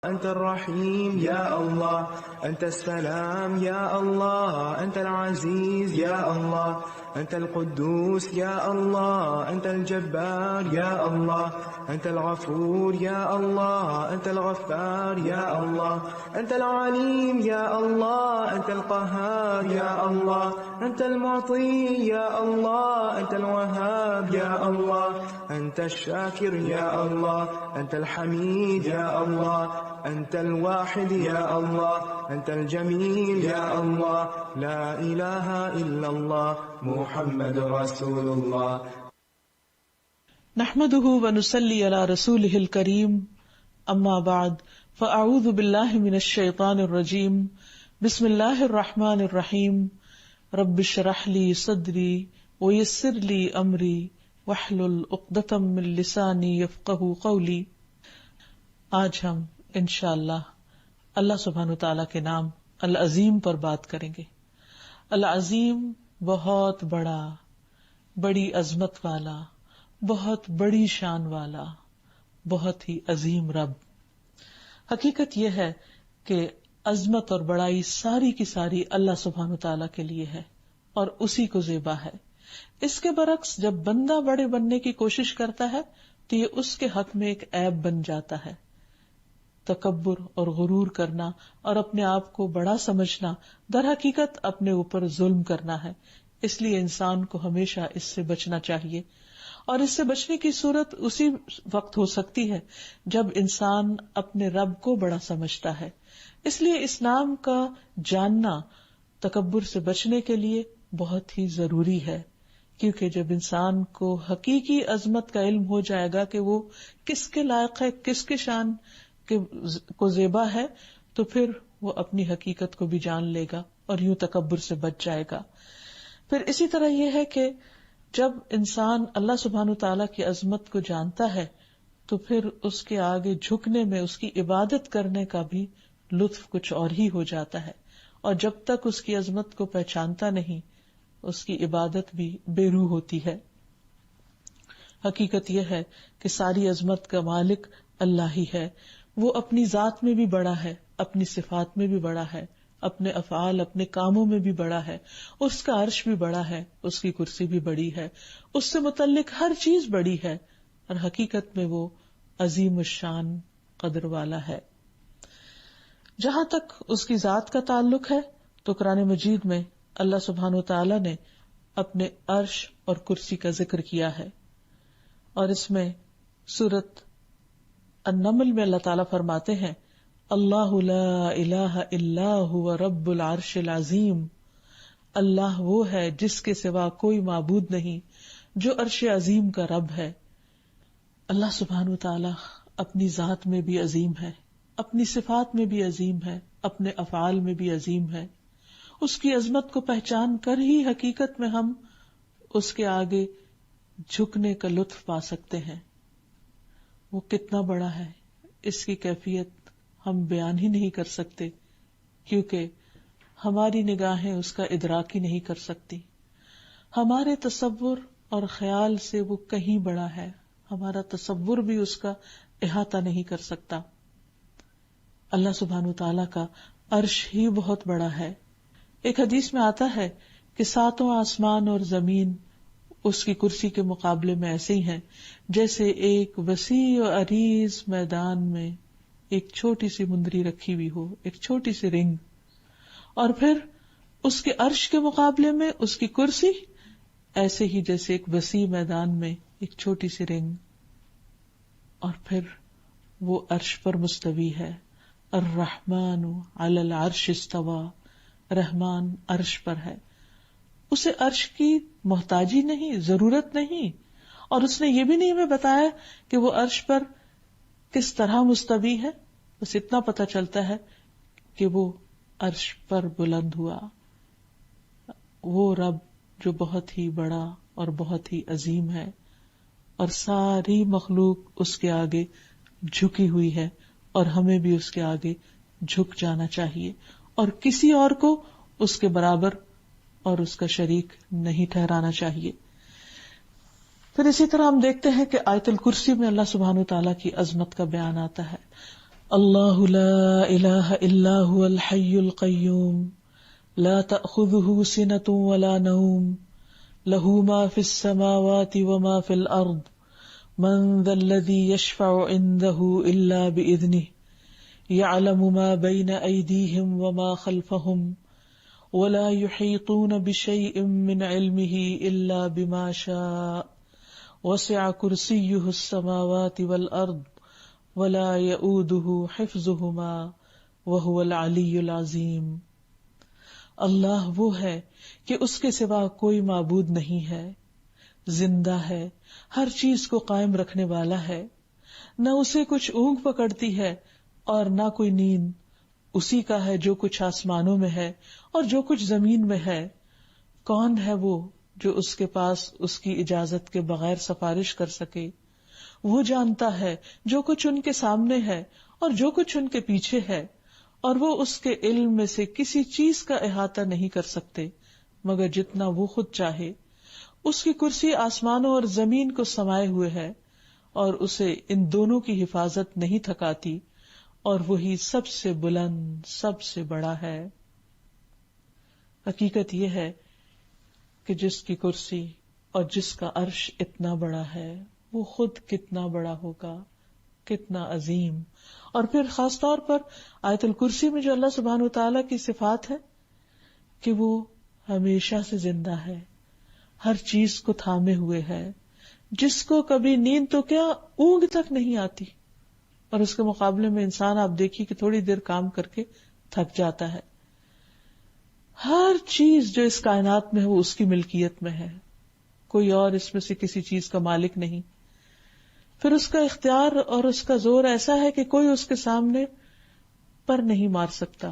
أنت الرحيم يا الله، أنت السلام يا الله، أنت العزيز يا الله، أنت القدوس يا الله، أنت الجبار يا الله، أنت الغفور يا الله، أنت الغفار يا الله، أنت العليم يا الله، أنت القهار يا الله، أنت المعطي يا الله، أنت الوهاب يا الله، أنت الشاكر يا الله، أنت الحميد يا الله، أنت الواحد يا الله، أنت الجميل يا الله، لا إله إلا الله، محمد رسول الله. نحمده ونصلي على رسوله الكريم، أما بعد، فأعوذ بالله من الشيطان الرجيم، بسم الله الرحمن الرحيم، رب اشرح لي صدري ويسر لي أمري واحلل عقدة من لساني يفقهوا قولي. آج ہم انشاءاللہ اللہ سبحانہ وتعالیٰ کے نام العظیم پر بات کریں گے. العظیم بہت بڑا، بڑی عظمت والا، بہت بڑی شان والا، بہت ہی عظیم رب. حقیقت یہ ہے کہ عظمت اور بڑائی ساری کی ساری اللہ سبحانہ وتعالیٰ کے لیے ہے اور اسی کو زیبا ہے. اس کے برعکس جب بندہ بڑے بننے کی کوشش کرتا ہے تو یہ اس کے حق میں ایک عیب بن جاتا ہے. تکبر اور غرور کرنا اور اپنے آپ کو بڑا سمجھنا در حقیقت اپنے اوپر ظلم کرنا ہے. اس لیے انسان کو ہمیشہ اس سے بچنا چاہیے، اور اس سے بچنے کی صورت اسی وقت ہو سکتی ہے جب انسان اپنے رب کو بڑا سمجھتا ہے. اس لیے اس نام کا جاننا تکبر سے بچنے کے لیے بہت ہی ضروری ہے، کیونکہ جب انسان کو حقیقی عظمت کا علم ہو جائے گا کہ وہ کس کے لائق ہے، کس کے شان کو زیبا ہے، تو پھر وہ اپنی حقیقت کو بھی جان لے گا اور یوں تکبر سے بچ جائے گا. پھر اسی طرح یہ ہے کہ جب انسان اللہ سبحانہ تعالیٰ کی عظمت کو جانتا ہے تو پھر اس کے آگے جھکنے میں، اس کی عبادت کرنے کا بھی لطف کچھ اور ہی ہو جاتا ہے. اور جب تک اس کی عظمت کو پہچانتا نہیں، اس کی عبادت بھی بے روح ہوتی ہے. حقیقت یہ ہے کہ ساری عظمت کا مالک اللہ ہی ہے. وہ اپنی ذات میں بھی بڑا ہے، اپنی صفات میں بھی بڑا ہے، اپنے افعال، اپنے کاموں میں بھی بڑا ہے. اس کا عرش بھی بڑا ہے، اس کی کرسی بھی بڑی ہے، اس سے متعلق ہر چیز بڑی ہے، اور حقیقت میں وہ عظیم الشان قدر والا ہے. جہاں تک اس کی ذات کا تعلق ہے تو قرآن مجید میں اللہ سبحانہ وتعالی نے اپنے عرش اور کرسی کا ذکر کیا ہے، اور اس میں سورۃ النمل میں اللہ تعالیٰ فرماتے ہیں، اللہ لا الہ الا هو رب العرش العظیم. اللہ وہ ہے جس کے سوا کوئی معبود نہیں، جو عرش عظیم کا رب ہے. اللہ سبحانہ وتعالیٰ اپنی ذات میں بھی عظیم ہے، اپنی صفات میں بھی عظیم ہے، اپنے افعال میں بھی عظیم ہے. اس کی عظمت کو پہچان کر ہی حقیقت میں ہم اس کے آگے جھکنے کا لطف پا سکتے ہیں. وہ کتنا بڑا ہے، اس کی کیفیت ہم بیان ہی نہیں کر سکتے، کیونکہ ہماری نگاہیں اس کا ادراک ہی نہیں کر سکتی. ہمارے تصور اور خیال سے وہ کہیں بڑا ہے، ہمارا تصور بھی اس کا احاطہ نہیں کر سکتا. اللہ سبحانہ وتعالیٰ کا عرش ہی بہت بڑا ہے. ایک حدیث میں آتا ہے کہ ساتوں آسمان اور زمین اس کی کرسی کے مقابلے میں ایسے ہی ہیں جیسے ایک وسیع و عریض میدان میں ایک چھوٹی سی مندری رکھی ہوئی ہو، ایک چھوٹی سی رنگ. اور پھر اس کے عرش کے مقابلے میں اس کی کرسی ایسے ہی جیسے ایک وسیع میدان میں ایک چھوٹی سی رنگ. اور پھر وہ عرش پر مستوی ہے. الرحمن علی العرش استوى، رحمان عرش پر ہے. اسے عرش کی محتاجی نہیں، ضرورت نہیں، اور اس نے یہ بھی نہیں ہمیں بتایا کہ وہ عرش پر کس طرح مستوی ہے. بس اتنا پتہ چلتا ہے کہ وہ عرش پر بلند ہوا. وہ رب جو بہت ہی بڑا اور بہت ہی عظیم ہے، اور ساری مخلوق اس کے آگے جھکی ہوئی ہے، اور ہمیں بھی اس کے آگے جھک جانا چاہیے، اور کسی اور کو اس کے برابر اور اس کا شریک نہیں ٹھہرانا چاہیے. پھر اسی طرح ہم دیکھتے ہیں کہ آیت الکرسی میں اللہ سبحانہ وتعالیٰ کی عظمت کا بیان آتا ہے. اللہ لا الہ الا هو الحی القیوم لا تأخذه سنة ولا نوم له ما في السماوات وما في الأرض من ذا الذي يشفع عنده إلا بإذنه يعلم ما بين أيديهم وما خلفهم ولا يحيطون بشيء من علمه إلا بما شاء وسع كرسيه السماوات والأرض ولا يؤوده حفظهما وهو العلی العظیم. اللہ وہ ہے کہ اس کے سوا کوئی معبود نہیں ہے، زندہ ہے، ہر چیز کو قائم رکھنے والا ہے، نہ اسے کچھ اونگ پکڑتی ہے اور نہ کوئی نیند. اسی کا ہے جو کچھ آسمانوں میں ہے اور جو کچھ زمین میں ہے. کون ہے وہ جو اس کے پاس اس کی اجازت کے بغیر سفارش کر سکے؟ وہ جانتا ہے جو کچھ ان کے سامنے ہے اور جو کچھ ان کے پیچھے ہے، اور وہ اس کے علم میں سے کسی چیز کا احاطہ نہیں کر سکتے مگر جتنا وہ خود چاہے. اس کی کرسی آسمانوں اور زمین کو سمائے ہوئے ہے اور اسے ان دونوں کی حفاظت نہیں تھکاتی، اور وہی سب سے بلند، سب سے بڑا ہے. حقیقت یہ ہے کہ جس کی کرسی اور جس کا عرش اتنا بڑا ہے وہ خود کتنا بڑا ہوگا، کتنا عظیم. اور پھر خاص طور پر آیت الکرسی میں جو اللہ سبحانہ وتعالیٰ کی صفات ہے کہ وہ ہمیشہ سے زندہ ہے، ہر چیز کو تھامے ہوئے ہے، جس کو کبھی نیند تو کیا اونگ تک نہیں آتی، اور اس کے مقابلے میں انسان آپ دیکھیے کہ تھوڑی دیر کام کر کے تھک جاتا ہے. ہر چیز جو اس کائنات میں ہے وہ اس کی ملکیت میں ہے، کوئی اور اس میں سے کسی چیز کا مالک نہیں. پھر اس کا اختیار اور اس کا زور ایسا ہے کہ کوئی اس کے سامنے پر نہیں مار سکتا،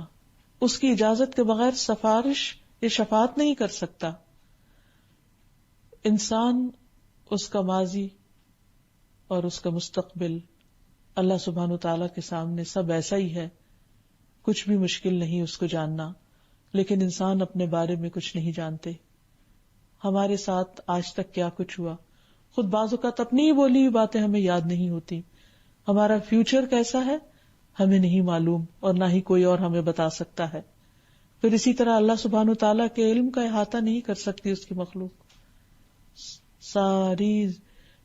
اس کی اجازت کے بغیر سفارش یا شفاعت نہیں کر سکتا. انسان، اس کا ماضی اور اس کا مستقبل اللہ سبحانہ وتعالیٰ کے سامنے سب ایسا ہی ہے، کچھ بھی مشکل نہیں اس کو جاننا. لیکن انسان اپنے بارے میں کچھ نہیں جانتے. ہمارے ساتھ آج تک کیا کچھ ہوا، خود بعض اوقات اپنی ہی بولی ہوئی باتیں ہمیں یاد نہیں ہوتی. ہمارا فیوچر کیسا ہے ہمیں نہیں معلوم، اور نہ ہی کوئی اور ہمیں بتا سکتا ہے. پھر اسی طرح اللہ سبحانہ وتعالیٰ کے علم کا احاطہ نہیں کر سکتی اس کی مخلوق.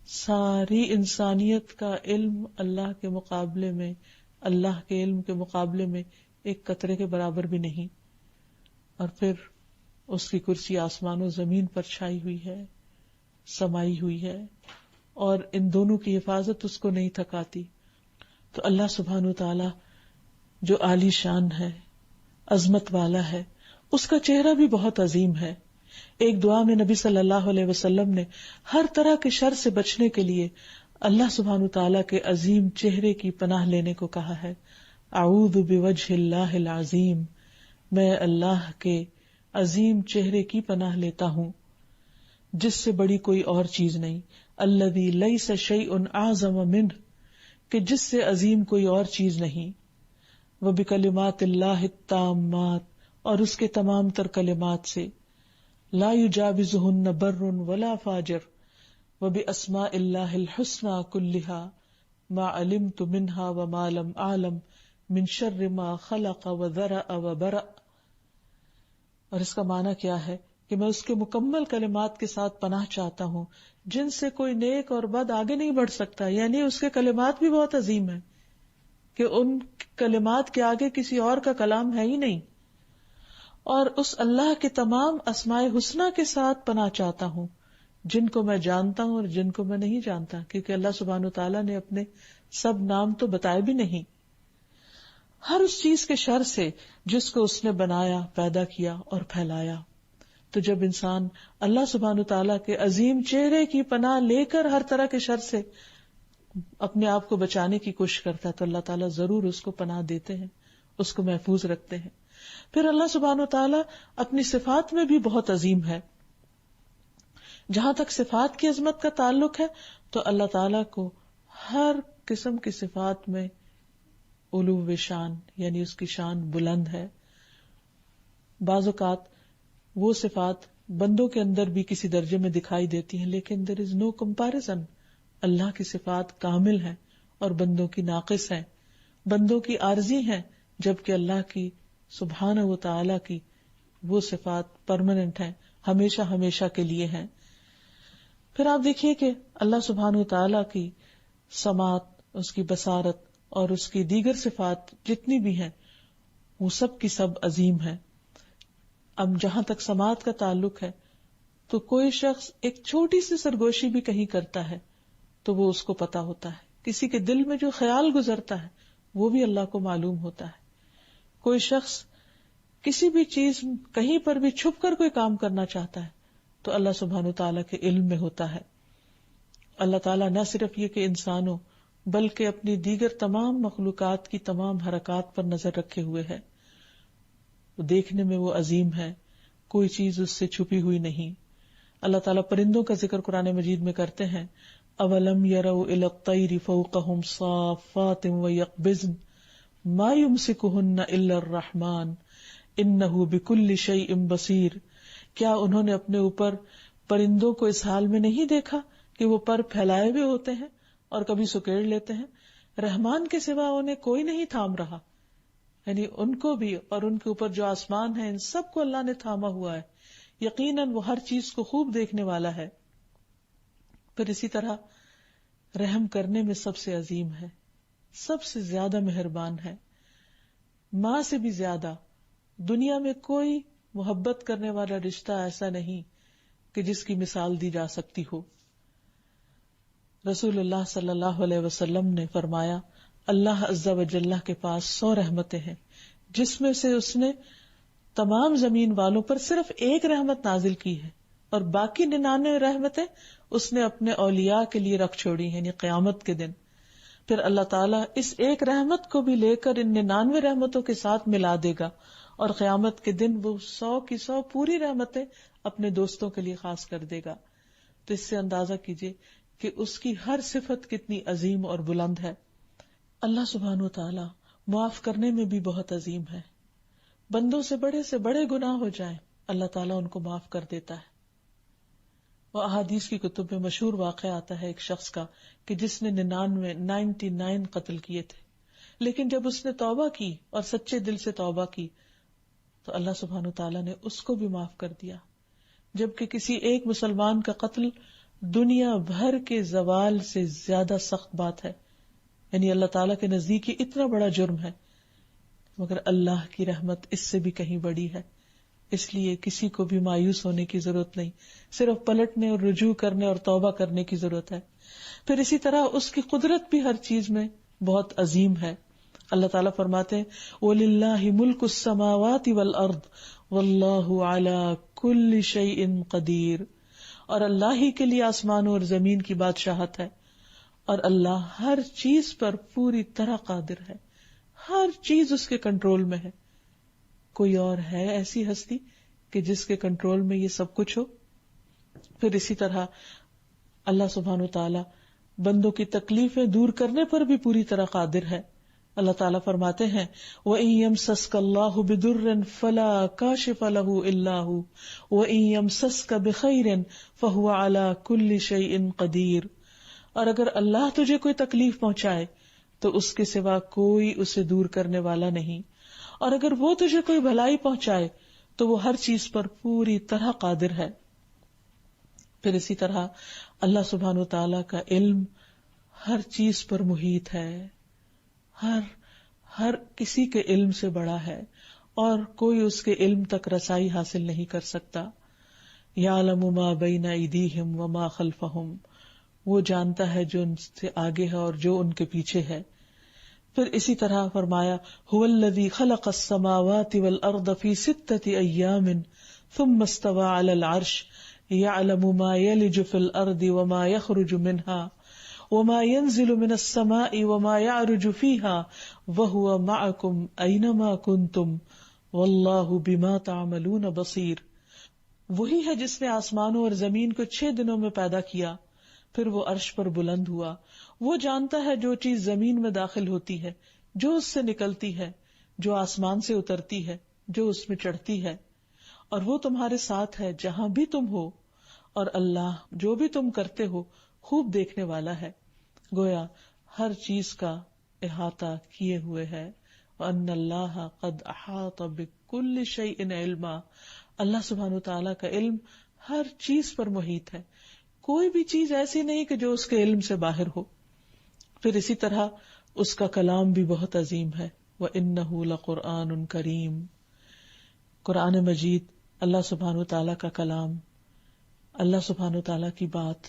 ساری انسانیت کا علم اللہ کے مقابلے میں، اللہ کے علم کے مقابلے میں ایک قطرے کے برابر بھی نہیں. اور پھر اس کی کرسی آسمان و زمین پر چھائی ہوئی ہے، سمائی ہوئی ہے، اور ان دونوں کی حفاظت اس کو نہیں تھکاتی. تو اللہ سبحانہ وتعالی جو عالی شان ہے، عظمت والا ہے، اس کا چہرہ بھی بہت عظیم ہے. ایک دعا میں نبی صلی اللہ علیہ وسلم نے ہر طرح کے شر سے بچنے کے لیے اللہ سبحانہ وتعالی کے عظیم چہرے کی پناہ لینے کو کہا ہے. اعوذ بوجہ اللہ العظیم، میں اللہ کے عظیم چہرے کی پناہ لیتا ہوں جس سے بڑی کوئی اور چیز نہیں. الذی لیس شیء اعظم منہ، کہ جس سے عظیم کوئی اور چیز نہیں. وبکلمات اللہ التامات، اور اس کے تمام تر کلمات سے. لا یجاوزہن بر ولا فاجر. وباسماء اللہ الحسنى كلها ما علمت منها وما لم اعلم من شر ما خلق وذرأ وبرأ. اور اس کا معنی کیا ہے کہ میں اس کے مکمل کلمات کے ساتھ پناہ چاہتا ہوں جن سے کوئی نیک اور بد آگے نہیں بڑھ سکتا. یعنی اس کے کلمات بھی بہت عظیم ہیں کہ ان کلمات کے آگے کسی اور کا کلام ہے ہی نہیں. اور اس اللہ کے تمام اسماء حسنہ کے ساتھ پناہ چاہتا ہوں جن کو میں جانتا ہوں اور جن کو میں نہیں جانتا، کیونکہ اللہ سبحانہ وتعالیٰ نے اپنے سب نام تو بتائے بھی نہیں. ہر اس چیز کے شر سے جس کو اس نے بنایا، پیدا کیا اور پھیلایا. تو جب انسان اللہ سبحانہ وتعالیٰ کے عظیم چہرے کی پناہ لے کر ہر طرح کے شر سے اپنے آپ کو بچانے کی کوشش کرتا ہے تو اللہ تعالیٰ ضرور اس کو پناہ دیتے ہیں، اس کو محفوظ رکھتے ہیں. پھر اللہ سبحانہ وتعالیٰ اپنی صفات میں بھی بہت عظیم ہے. جہاں تک صفات کی عظمت کا تعلق ہے تو اللہ تعالیٰ کو ہر قسم کی صفات میں علو شان، یعنی اس کی شان بلند ہے. بعض اوقات وہ صفات بندوں کے اندر بھی کسی درجے میں دکھائی دیتی ہیں، لیکن there is no comparison. اللہ کی صفات کامل ہیں اور بندوں کی ناقص ہیں. بندوں کی عارضی ہیں، جبکہ اللہ کی سبحانہ و تعالی کی وہ صفات پرماننٹ ہیں، ہمیشہ ہمیشہ کے لیے ہیں۔ پھر آپ دیکھیے کہ اللہ سبحانہ و تعالی کی سماعت، اس کی بصارت اور اس کی دیگر صفات جتنی بھی ہیں وہ سب کی سب عظیم ہیں۔ اب جہاں تک سماعت کا تعلق ہے تو کوئی شخص ایک چھوٹی سی سرگوشی بھی کہیں کرتا ہے تو وہ اس کو پتا ہوتا ہے، کسی کے دل میں جو خیال گزرتا ہے وہ بھی اللہ کو معلوم ہوتا ہے۔ کوئی شخص کسی بھی چیز کہیں پر بھی چھپ کر کوئی کام کرنا چاہتا ہے تو اللہ سبحانہ و تعالیٰ کے علم میں ہوتا ہے۔ اللہ تعالیٰ نہ صرف یہ کہ انسانوں بلکہ اپنی دیگر تمام مخلوقات کی تمام حرکات پر نظر رکھے ہوئے ہے، دیکھنے میں وہ عظیم ہے، کوئی چیز اس سے چھپی ہوئی نہیں۔ اللہ تعالیٰ پرندوں کا ذکر قرآن مجید میں کرتے ہیں، اولم یروا الی الطیر فوقہم صافات ویقبضن ما یمسکہن الا الرحمن انہ بکل شیء بصیر۔ کیا انہوں نے اپنے اوپر پرندوں کو اس حال میں نہیں دیکھا کہ وہ پر پھیلائے ہوئے ہوتے ہیں اور کبھی سکیڑ لیتے ہیں، رحمان کے سوا انہیں کوئی نہیں تھام رہا۔ یعنی ان کو بھی اور ان کے اوپر جو آسمان ہے ان سب کو اللہ نے تھاما ہوا ہے، یقیناً وہ ہر چیز کو خوب دیکھنے والا ہے۔ پھر اسی طرح رحم کرنے میں سب سے عظیم ہے، سب سے زیادہ مہربان ہے، ماں سے بھی زیادہ۔ دنیا میں کوئی محبت کرنے والا رشتہ ایسا نہیں کہ جس کی مثال دی جا سکتی ہو۔ رسول اللہ صلی اللہ علیہ وسلم نے فرمایا، اللہ عز و جل کے پاس 100 رحمتیں ہیں، جس میں سے اس نے تمام زمین والوں پر صرف ایک رحمت نازل کی ہے اور باقی 99 رحمتیں اس نے اپنے اولیاء کے لیے رکھ چھوڑی ہیں، یعنی قیامت کے دن۔ پھر اللہ تعالیٰ اس ایک رحمت کو بھی لے کر ان 99 رحمتوں کے ساتھ ملا دے گا اور قیامت کے دن وہ 100 کی 100 پوری رحمتیں اپنے دوستوں کے لیے خاص کر دے گا۔ تو اس سے اندازہ کیجئے کہ اس کی ہر صفت کتنی عظیم اور بلند ہے۔ اللہ سبحانہ وتعالی معاف کرنے میں بھی بہت عظیم ہے۔ بندوں سے بڑے گناہ ہو جائیں اللہ تعالیٰ ان کو معاف کر دیتا ہے۔ وہ احادیث کی کتب میں مشہور واقعہ آتا ہے ایک شخص کا کہ جس نے 99 قتل کیے تھے، لیکن جب اس نے توبہ کی اور سچے دل سے توبہ کی تو اللہ سبحانہ وتعالیٰ نے اس کو بھی معاف کر دیا، جبکہ کسی ایک مسلمان کا قتل دنیا بھر کے زوال سے زیادہ سخت بات ہے، یعنی اللہ تعالیٰ کے نزدیک یہ اتنا بڑا جرم ہے، مگر اللہ کی رحمت اس سے بھی کہیں بڑی ہے۔ اس لیے کسی کو بھی مایوس ہونے کی ضرورت نہیں، صرف پلٹنے اور رجوع کرنے اور توبہ کرنے کی ضرورت ہے۔ پھر اسی طرح اس کی قدرت بھی ہر چیز میں بہت عظیم ہے۔ اللہ تعالیٰ فرماتے ہیں وَلِلَّهِ مُلْكُ السَّمَاوَاتِ وَالْأَرْضِ وَاللَّهُ عَلَى كُلِّ شَيْءٍ قَدِيرٌ، اور اللہ ہی کے لیے آسمانوں اور زمین کی بادشاہت ہے اور اللہ ہر چیز پر پوری طرح قادر ہے، ہر چیز اس کے کنٹرول میں ہے۔ کوئی اور ہے ایسی ہستی کہ جس کے کنٹرول میں یہ سب کچھ ہو؟ پھر اسی طرح اللہ سبحانہ وتعالی بندوں کی تکلیفیں دور کرنے پر بھی پوری طرح قادر ہے۔ اللہ تعالیٰ فرماتے ہیں وَإِن يَمْسَسْكَ اللَّهُ بِضُرٍّ فَلَا كَاشِفَ لَهُ إِلَّا هُوَ وَإِن يَمْسَسْكَ بِخَيْرٍ فَهُوَ عَلَى كُلِّ شَيْءٍ قَدِيرٌ، اور اگر اللہ تجھے کوئی تکلیف پہنچائے تو اس کے سوا کوئی اسے دور کرنے والا نہیں، اور اگر وہ تجھے کوئی بھلائی پہنچائے تو وہ ہر چیز پر پوری طرح قادر ہے۔ پھر اسی طرح اللہ سبحانہ وتعالیٰ کا علم ہر چیز پر محیط ہے، ہر کسی کے علم سے بڑا ہے اور کوئی اس کے علم تک رسائی حاصل نہیں کر سکتا۔ یعلم ما بین ایدیہم وما خلفہم، وہ جانتا ہے جو ان سے آگے ہے اور جو ان کے پیچھے ہے۔ پھر اسی طرح فرمایا هو الذی خلق السماوات والارض فی 6 ایام ثم استوى علی العرش یعلم ما یلج فی الارض وما یخرج منها وما ينزل من السماء وما يعرج فيها وهو معكم أينما كنتم والله بما تعملون بصير۔ وہی ہے جس نے آسمانوں اور زمین کو 6 دنوں میں پیدا کیا، پھر وہ عرش پر بلند ہوا۔ وہ جانتا ہے جو چیز زمین میں داخل ہوتی ہے، جو اس سے نکلتی ہے، جو آسمان سے اترتی ہے، جو اس میں چڑھتی ہے، اور وہ تمہارے ساتھ ہے جہاں بھی تم ہو، اور اللہ جو بھی تم کرتے ہو خوب دیکھنے والا ہے۔ گویا ہر چیز کا احاطہ کیے ہوئے ہے. وَأَنَّ اللَّهَ قَدْ أَحَاطَ بِكُلِّ شَيْءٍ عِلْمًا. اللہ سبحانہ وتعالیٰ کا علم ہر چیز پر محیط ہے. کوئی بھی چیز ایسی نہیں کہ جو اس کے علم سے باہر ہو. پھر اسی طرح اس کا کلام بھی بہت عظیم ہے. وَإِنَّهُ لَقُرْآنٌ كَرِيمٌ. قرآن مجید اللہ سبحانہ وتعالیٰ کا کلام، اللہ سبحانہ وتعالیٰ کی بات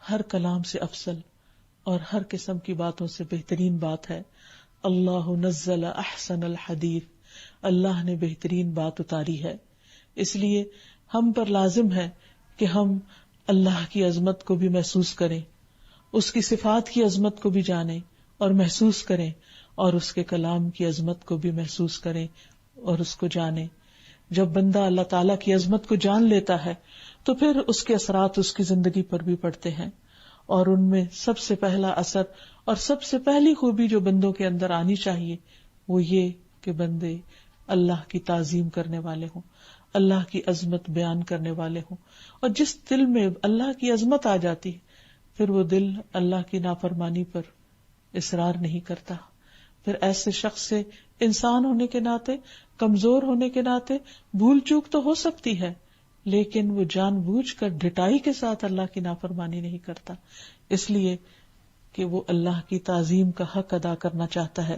ہر کلام سے افضل اور ہر قسم کی باتوں سے بہترین بات ہے. اللہ نزل احسن الحدیث. اللہ نے بہترین بات اتاری ہے. اس لیے ہم پر لازم ہے کہ ہم اللہ کی عظمت کو بھی محسوس کریں، اس کی صفات کی عظمت کو بھی جانیں اور محسوس کریں، اور اس کے کلام کی عظمت کو بھی محسوس کریں اور اس کو جانیں. جب بندہ اللہ تعالیٰ کی عظمت کو جان لیتا ہے تو پھر اس کے اثرات اس کی زندگی پر بھی پڑتے ہیں، اور ان میں سب سے پہلا اثر اور سب سے پہلی خوبی جو بندوں کے اندر آنی چاہیے وہ یہ کہ بندے اللہ کی تعظیم کرنے والے ہوں، اللہ کی عظمت بیان کرنے والے ہوں. اور جس دل میں اللہ کی عظمت آ جاتی ہے پھر وہ دل اللہ کی نافرمانی پر اصرار نہیں کرتا. پھر ایسے شخص سے انسان ہونے کے ناطے، کمزور ہونے کے ناطے بھول چوک تو ہو سکتی ہے، لیکن وہ جان بوجھ کر ڈٹائی کے ساتھ اللہ کی نافرمانی نہیں کرتا، اس لیے کہ وہ اللہ کی تعظیم کا حق ادا کرنا چاہتا ہے.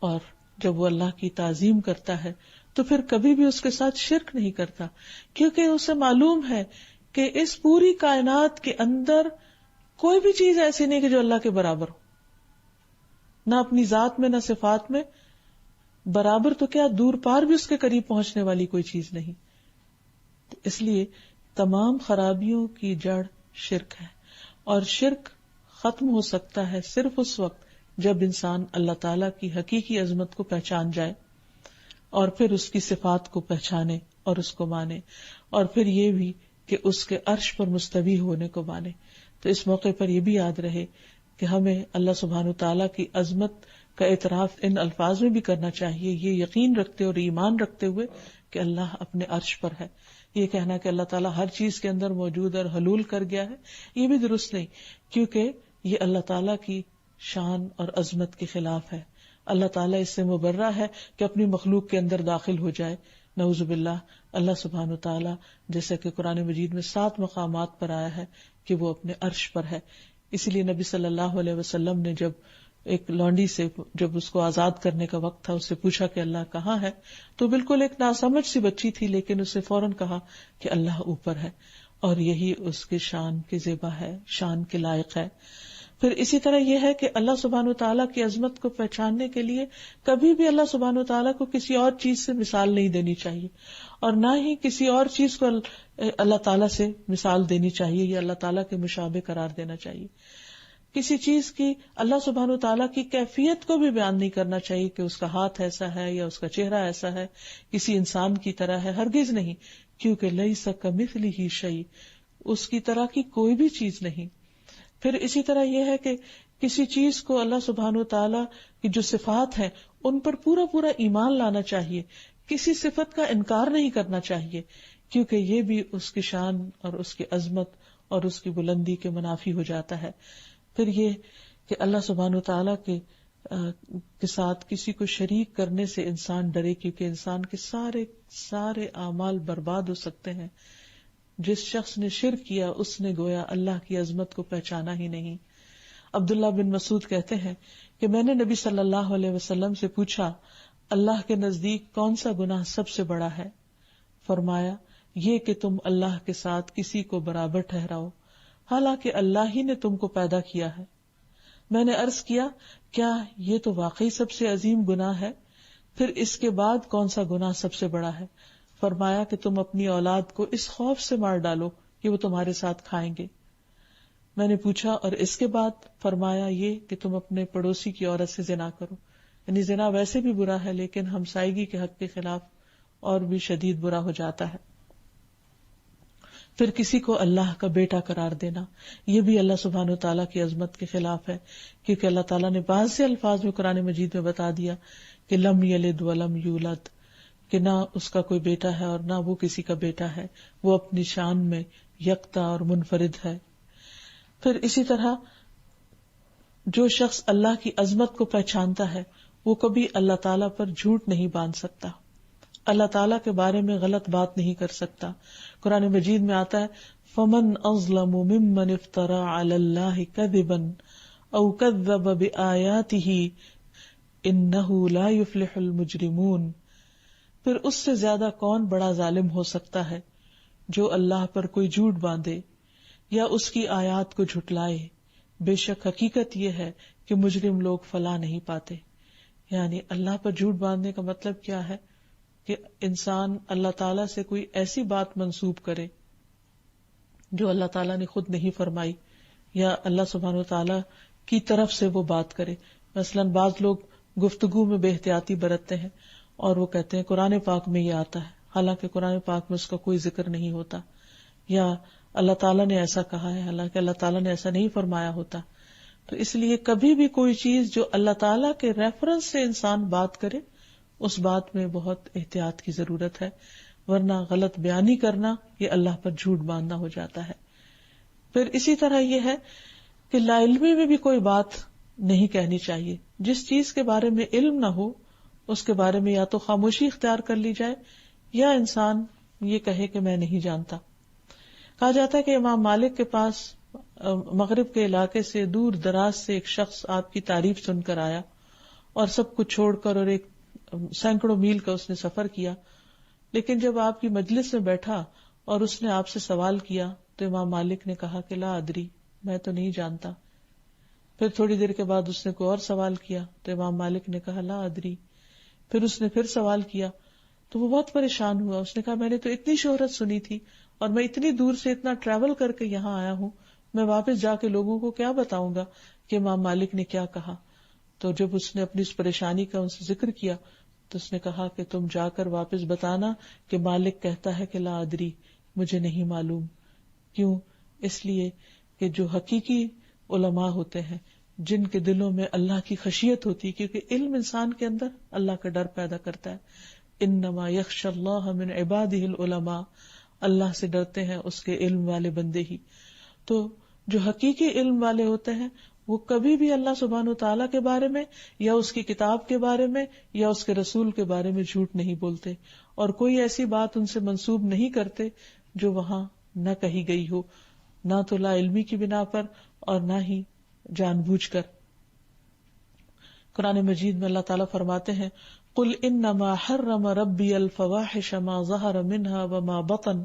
اور جب وہ اللہ کی تعظیم کرتا ہے تو پھر کبھی بھی اس کے ساتھ شرک نہیں کرتا، کیونکہ اسے معلوم ہے کہ اس پوری کائنات کے اندر کوئی بھی چیز ایسی نہیں کہ جو اللہ کے برابر ہو، نہ اپنی ذات میں نہ صفات میں. برابر تو کیا، دور پار بھی اس کے قریب پہنچنے والی کوئی چیز نہیں. اس لیے تمام خرابیوں کی جڑ شرک ہے، اور شرک ختم ہو سکتا ہے صرف اس وقت جب انسان اللہ تعالی کی حقیقی عظمت کو پہچان جائے اور پھر اس کی صفات کو پہچانے اور اس کو مانے، اور پھر یہ بھی کہ اس کے عرش پر مستوی ہونے کو مانے. تو اس موقع پر یہ بھی یاد رہے کہ ہمیں اللہ سبحانہ تعالیٰ کی عظمت کا اعتراف ان الفاظ میں بھی کرنا چاہیے، یہ یقین رکھتے اور ایمان رکھتے ہوئے کہ اللہ اپنے عرش پر ہے. یہ کہنا کہ اللہ تعالیٰ ہر چیز کے اندر موجود اور حلول کر گیا ہے، یہ بھی درست نہیں، کیونکہ یہ اللہ تعالیٰ کی شان اور عظمت کے خلاف ہے. اللہ تعالیٰ اس سے مبرہ ہے کہ اپنی مخلوق کے اندر داخل ہو جائے. نعوذ باللہ. اللہ سبحانہ وتعالیٰ جیسا کہ قرآن مجید میں 7 مقامات پر آیا ہے کہ وہ اپنے عرش پر ہے. اسی لیے نبی صلی اللہ علیہ وسلم نے جب ایک لونڈی سے جب اس کو آزاد کرنے کا وقت تھا، اس سے پوچھا کہ اللہ کہاں ہے، تو بالکل ایک ناسمجھ سی بچی تھی، لیکن اس نے فوراً کہا کہ اللہ اوپر ہے، اور یہی اس کے شان کے زیبا ہے، شان کے لائق ہے. پھر اسی طرح یہ ہے کہ اللہ سبحانہ وتعالیٰ کی عظمت کو پہچاننے کے لیے کبھی بھی اللہ سبحانہ وتعالیٰ کو کسی اور چیز سے مثال نہیں دینی چاہیے، اور نہ ہی کسی اور چیز کو اللہ تعالیٰ سے مثال دینی چاہیے یا اللہ تعالیٰ کے مشابہ قرار دینا چاہیے. کسی چیز کی اللہ سبحانہ وتعالیٰ کی کیفیت کو بھی بیان نہیں کرنا چاہیے کہ اس کا ہاتھ ایسا ہے یا اس کا چہرہ ایسا ہے، کسی انسان کی طرح ہے، ہرگز نہیں، کیونکہ لیس کمثلہ شیء، اس کی طرح کی کوئی بھی چیز نہیں. پھر اسی طرح یہ ہے کہ کسی چیز کو اللہ سبحانہ وتعالیٰ کی جو صفات ہیں ان پر پورا پورا ایمان لانا چاہیے، کسی صفت کا انکار نہیں کرنا چاہیے، کیونکہ یہ بھی اس کی شان اور اس کی عظمت اور اس کی بلندی کے منافی ہو جاتا ہے. پھر یہ کہ اللہ سبحانہ وتعالیٰ کے ساتھ کسی کو شریک کرنے سے انسان ڈرے، کیونکہ انسان کے سارے اعمال برباد ہو سکتے ہیں. جس شخص نے شرک کیا اس نے گویا اللہ کی عظمت کو پہچانا ہی نہیں. عبداللہ بن مسعود کہتے ہیں کہ میں نے نبی صلی اللہ علیہ وسلم سے پوچھا، اللہ کے نزدیک کون سا گناہ سب سے بڑا ہے؟ فرمایا، یہ کہ تم اللہ کے ساتھ کسی کو برابر ٹھہراؤ حالانکہ اللہ ہی نے تم کو پیدا کیا ہے. میں نے عرض کیا، کیا یہ تو واقعی سب سے عظیم گناہ ہے؟ پھر اس کے بعد کون سا گناہ سب سے بڑا ہے؟ فرمایا کہ تم اپنی اولاد کو اس خوف سے مار ڈالو کہ وہ تمہارے ساتھ کھائیں گے. میں نے پوچھا، اور اس کے بعد؟ فرمایا یہ کہ تم اپنے پڑوسی کی عورت سے زنا کرو. یعنی زنا ویسے بھی برا ہے، لیکن ہمسائیگی کے حق کے خلاف اور بھی شدید برا ہو جاتا ہے. پھر کسی کو اللہ کا بیٹا قرار دینا، یہ بھی اللہ سبحانہ وتعالیٰ کی عظمت کے خلاف ہے، کیونکہ اللہ تعالیٰ نے بعض سے الفاظ میں قرآن مجید میں بتا دیا کہ لم یلد ولم یولد، کہ نہ اس کا کوئی بیٹا ہے اور نہ وہ کسی کا بیٹا ہے، وہ اپنی شان میں یکتا اور منفرد ہے. پھر اسی طرح جو شخص اللہ کی عظمت کو پہچانتا ہے وہ کبھی اللہ تعالیٰ پر جھوٹ نہیں باندھ سکتا، اللہ تعالیٰ کے بارے میں غلط بات نہیں کر سکتا۔ قرآن مجید میں آتا ہے فَمَنْ أَظْلَمُ مِمَّنِ افْتَرَى عَلَى اللَّهِ كَذِبًا أَوْ كَذَّبَ بِآيَاتِهِ إِنَّهُ لَا يُفْلِحُ الْمُجْرِمُونَ۔ پھر اس سے زیادہ کون بڑا ظالم ہو سکتا ہے جو اللہ پر کوئی جھوٹ باندھے یا اس کی آیات کو جھٹلائے، بے شک حقیقت یہ ہے کہ مجرم لوگ فلاح نہیں پاتے۔ یعنی اللہ پر جھوٹ باندھنے کا مطلب کیا ہے کہ انسان اللہ تعالیٰ سے کوئی ایسی بات منسوب کرے جو اللہ تعالیٰ نے خود نہیں فرمائی، یا اللہ سبحانہ وتعالیٰ کی طرف سے وہ بات کرے۔ مثلاً بعض لوگ گفتگو میں بے احتیاطی برتتے ہیں اور وہ کہتے ہیں قرآن پاک میں یہ آتا ہے، حالانکہ قرآن پاک میں اس کا کوئی ذکر نہیں ہوتا، یا اللہ تعالیٰ نے ایسا کہا ہے حالانکہ اللہ تعالیٰ نے ایسا نہیں فرمایا ہوتا۔ تو اس لیے کبھی بھی کوئی چیز جو اللہ تعالیٰ کے ریفرنس سے انسان بات کرے اس بات میں بہت احتیاط کی ضرورت ہے، ورنہ غلط بیانی کرنا یہ اللہ پر جھوٹ باندھنا ہو جاتا ہے۔ پھر اسی طرح یہ ہے کہ لا علمی میں بھی کوئی بات نہیں کہنی چاہیے۔ جس چیز کے بارے میں علم نہ ہو اس کے بارے میں یا تو خاموشی اختیار کر لی جائے یا انسان یہ کہے کہ میں نہیں جانتا۔ کہا جاتا ہے کہ امام مالک کے پاس مغرب کے علاقے سے دور دراز سے ایک شخص آپ کی تعریف سن کر آیا اور سب کچھ چھوڑ کر اور ایک سینکڑوں میل کا اس نے سفر کیا، لیکن جب آپ کی مجلس میں بیٹھا اور اس نے آپ سے سوال کیا تو امام مالک نے کہا کہ لا ادری، میں تو نہیں جانتا۔ پھر تھوڑی دیر کے بعد اس نے کوئی اور سوال کیا تو امام مالک نے کہا لا ادری۔ پھر اس نے پھر سوال کیا تو وہ بہت پریشان ہوا، اس نے کہا میں نے تو اتنی شہرت سنی تھی اور میں اتنی دور سے اتنا ٹریول کر کے یہاں آیا ہوں، میں واپس جا کے لوگوں کو کیا بتاؤں گا کہ امام مالک نے کیا کہا۔ تو جب اس نے اپنی اس پریشانی کا ان سے ذکر کیا تو اس نے کہا کہ تم جا کر واپس بتانا کہ مالک کہتا ہے کہ لا ادری، مجھے نہیں معلوم۔ کیوں؟ اس لیے کہ جو حقیقی علماء ہوتے ہیں جن کے دلوں میں اللہ کی خشیت ہوتی ہے، کیونکہ علم انسان کے اندر اللہ کا ڈر پیدا کرتا ہے۔ انما یخشی اللہ من عبادہ العلماء، اللہ سے ڈرتے ہیں اس کے علم والے بندے ہی۔ تو جو حقیقی علم والے ہوتے ہیں وہ کبھی بھی اللہ سبحانہ وتعالیٰ کے بارے میں یا اس کی کتاب کے بارے میں یا اس کے رسول کے بارے میں جھوٹ نہیں بولتے، اور کوئی ایسی بات ان سے منسوب نہیں کرتے جو وہاں نہ کہی گئی ہو، نہ تو لا علمی کی بنا پر اور نہ ہی جان بوجھ کر۔ قرآن مجید میں اللہ تعالیٰ فرماتے ہیں قل انما حرم ربی الفواحش ما ظہر منها وما بطن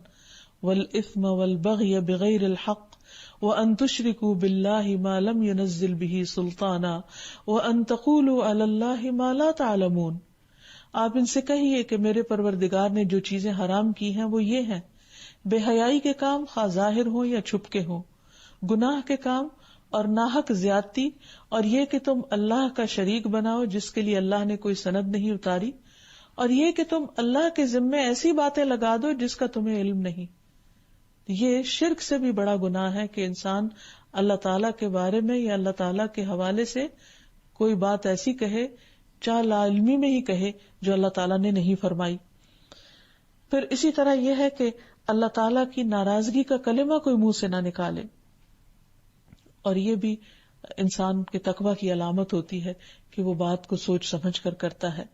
والاثم والبغی بغیر الحق وان تشرکوا باللہ ما لم ينزل به سلطانا وان تقولوا علی اللہ ما لا تعلمون۔ آپ ان سے کہیے کہ میرے پروردگار نے جو چیزیں حرام کی ہیں وہ یہ ہیں، بے حیائی کے کام خواہ ظاہر ہوں یا چھپ کے ہوں، گناہ کے کام اور ناحق زیادتی، اور یہ کہ تم اللہ کا شریک بناؤ جس کے لیے اللہ نے کوئی سند نہیں اتاری، اور یہ کہ تم اللہ کے ذمے ایسی باتیں لگا دو جس کا تمہیں علم نہیں۔ یہ شرک سے بھی بڑا گناہ ہے کہ انسان اللہ تعالیٰ کے بارے میں یا اللہ تعالیٰ کے حوالے سے کوئی بات ایسی کہے، چاہے لا علمی میں ہی کہے، جو اللہ تعالیٰ نے نہیں فرمائی۔ پھر اسی طرح یہ ہے کہ اللہ تعالیٰ کی ناراضگی کا کلمہ کوئی منہ سے نہ نکالے، اور یہ بھی انسان کے تقویٰ کی علامت ہوتی ہے کہ وہ بات کو سوچ سمجھ کر کرتا ہے۔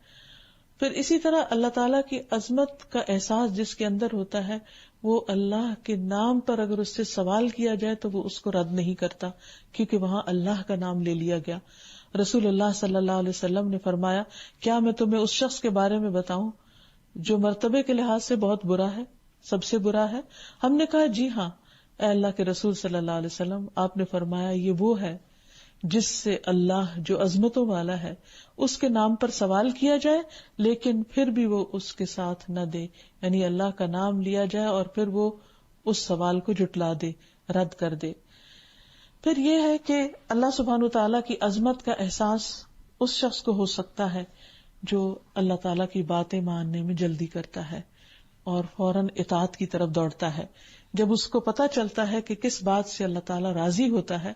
پھر اسی طرح اللہ تعالیٰ کی عظمت کا احساس جس کے اندر ہوتا ہے وہ اللہ کے نام پر اگر اس سے سوال کیا جائے تو وہ اس کو رد نہیں کرتا، کیونکہ وہاں اللہ کا نام لے لیا گیا۔ رسول اللہ صلی اللہ علیہ وسلم نے فرمایا کیا میں تمہیں اس شخص کے بارے میں بتاؤں جو مرتبے کے لحاظ سے بہت برا ہے، سب سے برا ہے؟ ہم نے کہا جی ہاں اے اللہ کے رسول صلی اللہ علیہ وسلم۔ آپ نے فرمایا یہ وہ ہے جس سے اللہ جو عظمتوں والا ہے اس کے نام پر سوال کیا جائے لیکن پھر بھی وہ اس کے ساتھ نہ دے، یعنی اللہ کا نام لیا جائے اور پھر وہ اس سوال کو جھٹلا دے، رد کر دے۔ پھر یہ ہے کہ اللہ سبحانہ وتعالیٰ کی عظمت کا احساس اس شخص کو ہو سکتا ہے جو اللہ تعالیٰ کی باتیں ماننے میں جلدی کرتا ہے اور فوراً اطاعت کی طرف دوڑتا ہے۔ جب اس کو پتہ چلتا ہے کہ کس بات سے اللہ تعالیٰ راضی ہوتا ہے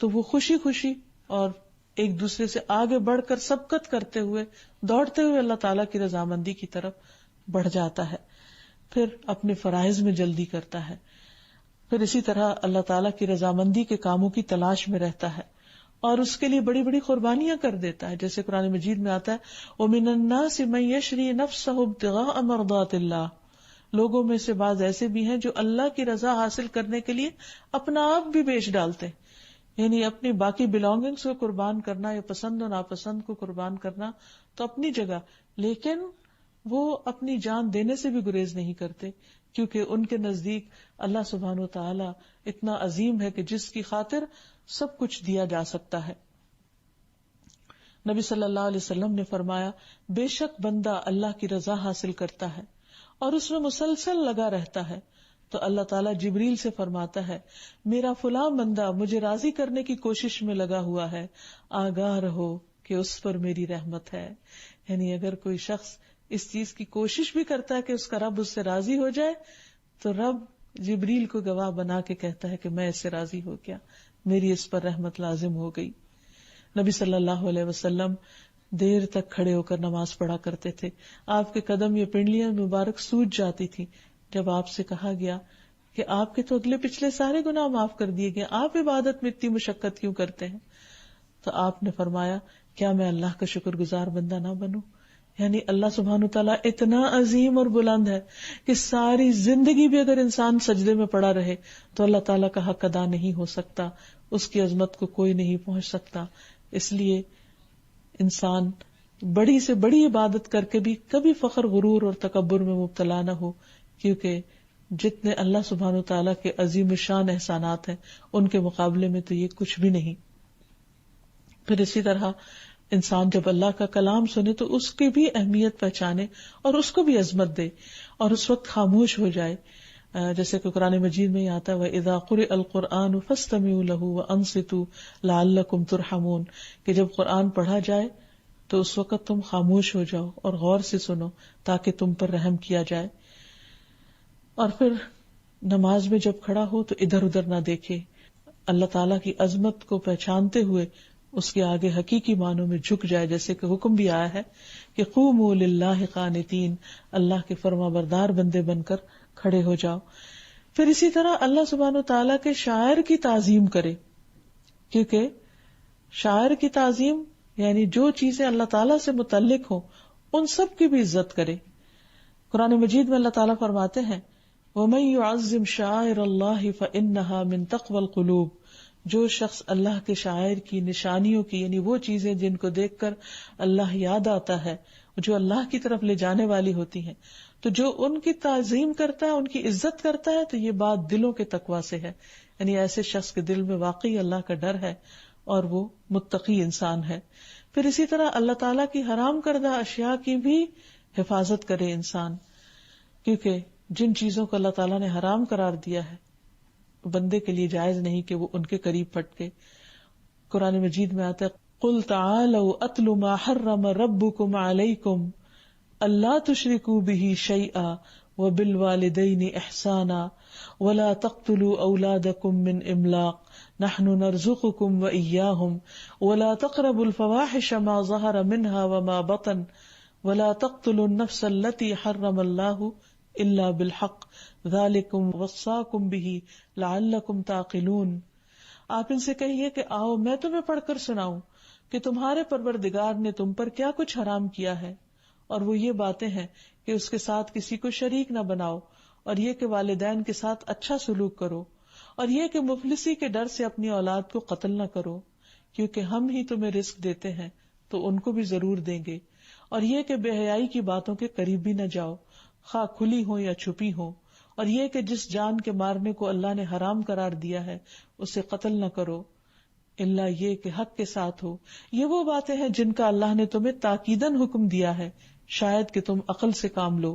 تو وہ خوشی خوشی اور ایک دوسرے سے آگے بڑھ کر سبقت کرتے ہوئے دوڑتے ہوئے اللہ تعالیٰ کی رضامندی کی طرف بڑھ جاتا ہے، پھر اپنے فرائض میں جلدی کرتا ہے، پھر اسی طرح اللہ تعالیٰ کی رضامندی کے کاموں کی تلاش میں رہتا ہے، اور اس کے لیے بڑی بڑی قربانیاں کر دیتا ہے. جیسے قرآن مجید میں آتا ہے وَمِنَ النَّاسِ مَن يَشْرِي نَفْسَهُ ابْتِغَاءَ مَرْضَاتِ اللَّهِ، لوگوں میں سے بعض ایسے بھی ہیں جو اللہ کی رضا حاصل کرنے کے لیے اپنا آپ بھی بیچ ڈالتے ہیں، یعنی اپنی باقی بلانگنگز کو قربان کرنا یا پسند و ناپسند کو قربان کرنا تو اپنی جگہ، لیکن وہ اپنی جان دینے سے بھی گریز نہیں کرتے، کیونکہ ان کے نزدیک اللہ سبحانہ و تعالی اتنا عظیم ہے کہ جس کی خاطر سب کچھ دیا جا سکتا ہے. نبی صلی اللہ علیہ وسلم نے فرمایا بے شک بندہ اللہ کی رضا حاصل کرتا ہے اور اس میں مسلسل لگا رہتا ہے تو اللہ تعالیٰ جبریل سے فرماتا ہے میرا فلاں بندہ مجھے راضی کرنے کی کوشش میں لگا ہوا ہے، آگاہ رہو کہ اس پر میری رحمت ہے. یعنی اگر کوئی شخص اس چیز کی کوشش بھی کرتا ہے کہ اس کا رب اس سے راضی ہو جائے تو رب جبریل کو گواہ بنا کے کہتا ہے کہ میں اس سے راضی ہو گیا، میری اس پر رحمت لازم ہو گئی. نبی صلی اللہ علیہ وسلم دیر تک کھڑے ہو کر نماز پڑھا کرتے تھے، آپ کے قدم یا پنڈلیاں مبارک سوج جاتی تھی. جب آپ سے کہا گیا کہ آپ کے تو اگلے پچھلے سارے گناہ معاف کر دیے گئے، آپ عبادت میں اتنی مشقت کیوں کرتے ہیں؟ تو آپ نے فرمایا کیا میں اللہ کا شکر گزار بندہ نہ بنوں؟ یعنی اللہ سبحانہ وتعالیٰ اتنا عظیم اور بلند ہے کہ ساری زندگی بھی اگر انسان سجدے میں پڑا رہے تو اللہ تعالیٰ کا حق ادا نہیں ہو سکتا، اس کی عظمت کو کوئی نہیں پہنچ سکتا. اس لیے انسان بڑی سے بڑی عبادت کر کے بھی کبھی فخر غرور اور تکبر میں مبتلا نہ ہو، کیونکہ جتنے اللہ سبحانہ وتعالیٰ کے عظیم شان احسانات ہیں ان کے مقابلے میں تو یہ کچھ بھی نہیں. پھر اسی طرح انسان جب اللہ کا کلام سنے تو اس کی بھی اہمیت پہچانے اور اس کو بھی عظمت دے اور اس وقت خاموش ہو جائے. جیسے کہ قرآن مجید میں آتا ہے وَإِذَا قُرِئَ الْقُرْآنُ فَاسْتَمِعُوا لَهُ وَأَنصِتُوا لَعَلَّكُمْ تُرْحَمُونَ، کہ جب قرآن پڑھا جائے تو اس وقت تم خاموش ہو جاؤ اور غور سے سنو تاکہ تم پر رحم کیا جائے. اور پھر نماز میں جب کھڑا ہو تو ادھر ادھر نہ دیکھے، اللہ تعالیٰ کی عظمت کو پہچانتے ہوئے اس کے آگے حقیقی معنوں میں جھک جائے، جیسے کہ حکم بھی آیا ہے کہ قوموا للہ قانتین، اللہ کے فرما بردار بندے بن کر کھڑے ہو جاؤ. پھر اسی طرح اللہ سبحانہ وتعالیٰ کے شاعر کی تعظیم کرے، کیونکہ شاعر کی تعظیم یعنی جو چیزیں اللہ تعالیٰ سے متعلق ہوں ان سب کی بھی عزت کرے. قرآن مجید میں اللہ تعالیٰ فرماتے ہیں وَمَن يُعَظِّمْ شَعَائِرَ اللَّهِ فَإِنَّهَا مِن تَقْوَى الْقُلُوبِ، جو شخص اللہ کے شاعر کی نشانیوں کی یعنی وہ چیزیں جن کو دیکھ کر اللہ یاد آتا ہے، جو اللہ کی طرف لے جانے والی ہوتی ہیں، تو جو ان کی تعظیم کرتا ہے، ان کی عزت کرتا ہے، تو یہ بات دلوں کے تقویٰ سے ہے. یعنی ایسے شخص کے دل میں واقعی اللہ کا ڈر ہے اور وہ متقی انسان ہے. پھر اسی طرح اللہ تعالیٰ کی حرام کردہ اشیاء کی بھی حفاظت کرے انسان، کیونکہ جن چیزوں کو اللہ تعالیٰ نے حرام قرار دیا ہے بندے کے لیے جائز نہیں کہ وہ ان کے قریب پھٹکے. قرآن مجید میں آتا ہے قُلْ تَعَالَوْا أَتْلُ مَا حَرَّمَ رَبُّكُمْ عَلَيْكُمْ أَلَّا تُشْرِكُوا بِهِ شَيْئًا وَبِالْوَالِدَيْنِ إِحْسَانًا وَلَا تَقْتُلُوا أَوْلَادَكُمْ مِنْ إِمْلَاقٍ نَحْنُ نَرْزُقُكُمْ وَإِيَّاهُمْ وَلَا تَقْرَبُوا الْفَوَاحِشَ مَا ظَهَرَ مِنْهَا وَمَا بَطَنَ وَلَا تَقْتُلُوا النَّفْسَ الَّتِي حَرَّمَ اللَّهُ إِلَّا بِالْحَقِّ ذَلِكُمْ وَصَّاكُمْ بِهِ لَعَلَّكُمْ تَعْقِلُونَ. آپ ان سے کہیے کہ آؤ میں تمہیں پڑھ کر سناؤں کہ تمہارے پروردگار نے تم پر کیا کچھ حرام کیا ہے، اور وہ یہ باتیں ہیں کہ اس کے ساتھ کسی کو شریک نہ بناؤ، اور یہ کہ والدین کے ساتھ اچھا سلوک کرو، اور یہ کہ مفلسی کے ڈر سے اپنی اولاد کو قتل نہ کرو، کیونکہ ہم ہی تمہیں رزق دیتے ہیں تو ان کو بھی ضرور دیں گے، اور یہ کہ بے حیائی کی باتوں کے قریب بھی نہ جاؤ، خواہ کھلی ہو یا چھپی ہو، اور یہ کہ جس جان کے مارنے کو اللہ نے حرام قرار دیا ہے اسے قتل نہ کرو الا یہ کہ حق کے ساتھ ہو. یہ وہ باتیں ہیں جن کا اللہ نے تمہیں تاکیداً حکم دیا ہے، شاید کہ تم عقل سے کام لو.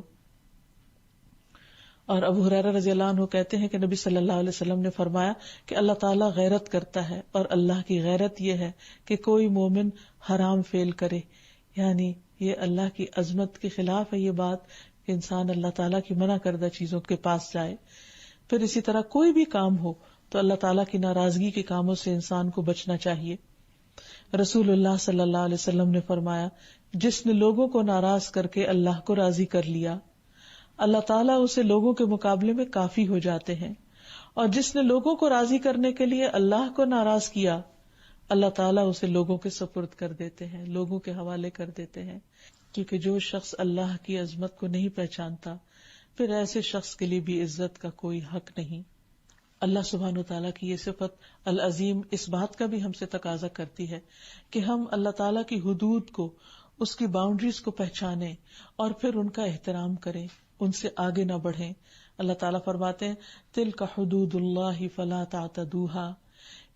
اور ابو ہریرہ رضی اللہ عنہ کہتے ہیں کہ نبی صلی اللہ علیہ وسلم نے فرمایا کہ اللہ تعالیٰ غیرت کرتا ہے، اور اللہ کی غیرت یہ ہے کہ کوئی مومن حرام فعل کرے. یعنی یہ اللہ کی عظمت کے خلاف ہے یہ بات کہ انسان اللہ تعالیٰ کی منع کردہ چیزوں کے پاس جائے. پھر اسی طرح کوئی بھی کام ہو تو اللہ تعالیٰ کی ناراضگی کے کاموں سے انسان کو بچنا چاہیے. رسول اللہ صلی اللہ علیہ وسلم نے فرمایا جس نے لوگوں کو ناراض کر کے اللہ کو راضی کر لیا اللہ تعالیٰ اسے لوگوں کے مقابلے میں کافی ہو جاتے ہیں، اور جس نے لوگوں کو راضی کرنے کے لیے اللہ کو ناراض کیا اللہ تعالیٰ اسے لوگوں کے سپرد کر دیتے ہیں، لوگوں کے حوالے کر دیتے ہیں، کیونکہ جو شخص اللہ کی عظمت کو نہیں پہچانتا پھر ایسے شخص کے لیے بھی عزت کا کوئی حق نہیں۔ اللہ سبحانہ وتعالیٰ کی یہ صفت العظیم اس بات کا بھی ہم سے تقاضا کرتی ہے کہ ہم اللہ تعالیٰ کی حدود کو، اس کی باؤنڈریز کو پہچانیں اور پھر ان کا احترام کریں، ان سے آگے نہ بڑھیں۔ اللہ تعالیٰ فرماتے ہیں تلک حدود اللہ فلا تعتدوها،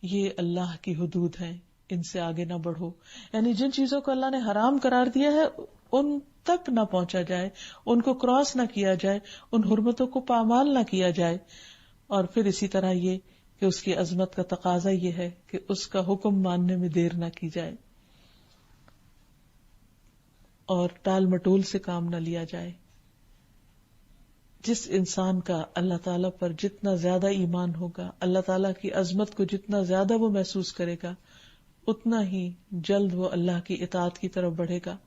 یہ اللہ کی حدود ہیں، ان سے آگے نہ بڑھو، یعنی جن چیزوں کو اللہ نے حرام قرار دیا ہے ان تک نہ پہنچا جائے، ان کو کراس نہ کیا جائے، ان حرمتوں کو پامال نہ کیا جائے۔ اور پھر اسی طرح یہ کہ اس کی عظمت کا تقاضا یہ ہے کہ اس کا حکم ماننے میں دیر نہ کی جائے اور ٹال مٹول سے کام نہ لیا جائے۔ جس انسان کا اللہ تعالیٰ پر جتنا زیادہ ایمان ہوگا، اللہ تعالیٰ کی عظمت کو جتنا زیادہ وہ محسوس کرے گا، اتنا ہی جلد وہ اللہ کی اطاعت کی طرف بڑھے گا۔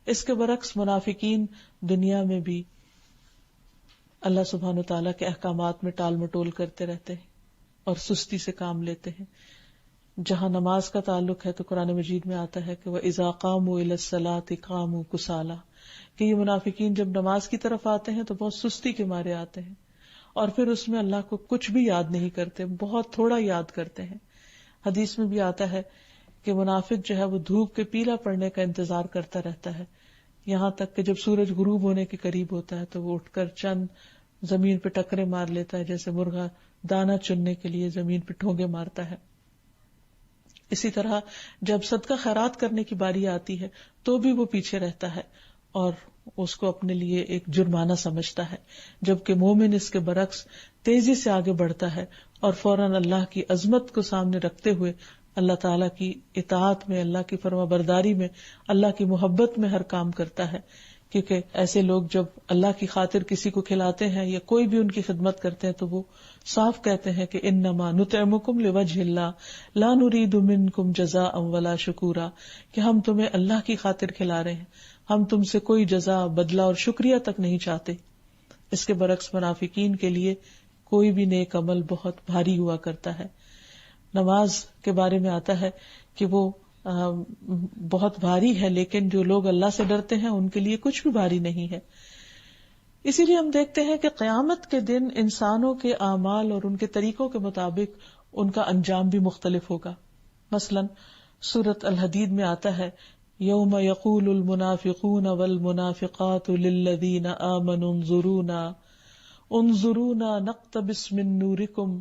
اس کے برعکس منافقین دنیا میں بھی اللہ سبحانہ تعالیٰ کے احکامات میں ٹال مٹول کرتے رہتے ہیں اور سستی سے کام لیتے ہیں۔ جہاں نماز کا تعلق ہے تو قرآن مجید میں آتا ہے کہ وَإِذَا قَامُوا إِلَى الصَّلَاةِ قَامُوا كُسَالَىٰ، کہ یہ منافقین جب نماز کی طرف آتے ہیں تو بہت سستی کے مارے آتے ہیں اور پھر اس میں اللہ کو کچھ بھی یاد نہیں کرتے، بہت تھوڑا یاد کرتے ہیں۔ حدیث میں بھی آتا ہے کہ منافق جو ہے وہ دھوپ کے پیلا پڑنے کا انتظار کرتا رہتا ہے، یہاں تک کہ جب سورج غروب ہونے کے قریب ہوتا ہے تو وہ اٹھ کر چند زمین پہ ٹکرے مار لیتا ہے، جیسے مرغا دانا چننے کے لیے زمین پہ ٹھونگے مارتا ہے۔ اسی طرح جب صدقہ خیرات کرنے کی باری آتی ہے تو بھی وہ پیچھے رہتا ہے اور اس کو اپنے لیے ایک جرمانہ سمجھتا ہے، جبکہ مومن اس کے برعکس تیزی سے آگے بڑھتا ہے اور فوراً اللہ کی عظمت کو سامنے رکھتے ہوئے اللہ تعالیٰ کی اطاعت میں، اللہ کی فرما برداری میں، اللہ کی محبت میں ہر کام کرتا ہے۔ کیونکہ ایسے لوگ جب اللہ کی خاطر کسی کو کھلاتے ہیں یا کوئی بھی ان کی خدمت کرتے ہیں تو وہ صاف کہتے ہیں کہ انما نطعمکم لوجہ اللہ لا نرید منکم جزاء ولا شکورا، کہ ہم تمہیں اللہ کی خاطر کھلا رہے ہیں، ہم تم سے کوئی جزا، بدلہ اور شکریہ تک نہیں چاہتے۔ اس کے برعکس منافقین کے لیے کوئی بھی نیک عمل بہت بھاری ہوا کرتا ہے۔ نماز کے بارے میں آتا ہے کہ وہ بہت بھاری ہے، لیکن جو لوگ اللہ سے ڈرتے ہیں ان کے لیے کچھ بھی بھاری نہیں ہے۔ اسی لیے ہم دیکھتے ہیں کہ قیامت کے دن انسانوں کے اعمال اور ان کے طریقوں کے مطابق ان کا انجام بھی مختلف ہوگا۔ مثلا سورۃ الحدید میں آتا ہے یوم یقول المنافقون والمنافقات للذین آمنوا انظرونا نقتبس من نورکم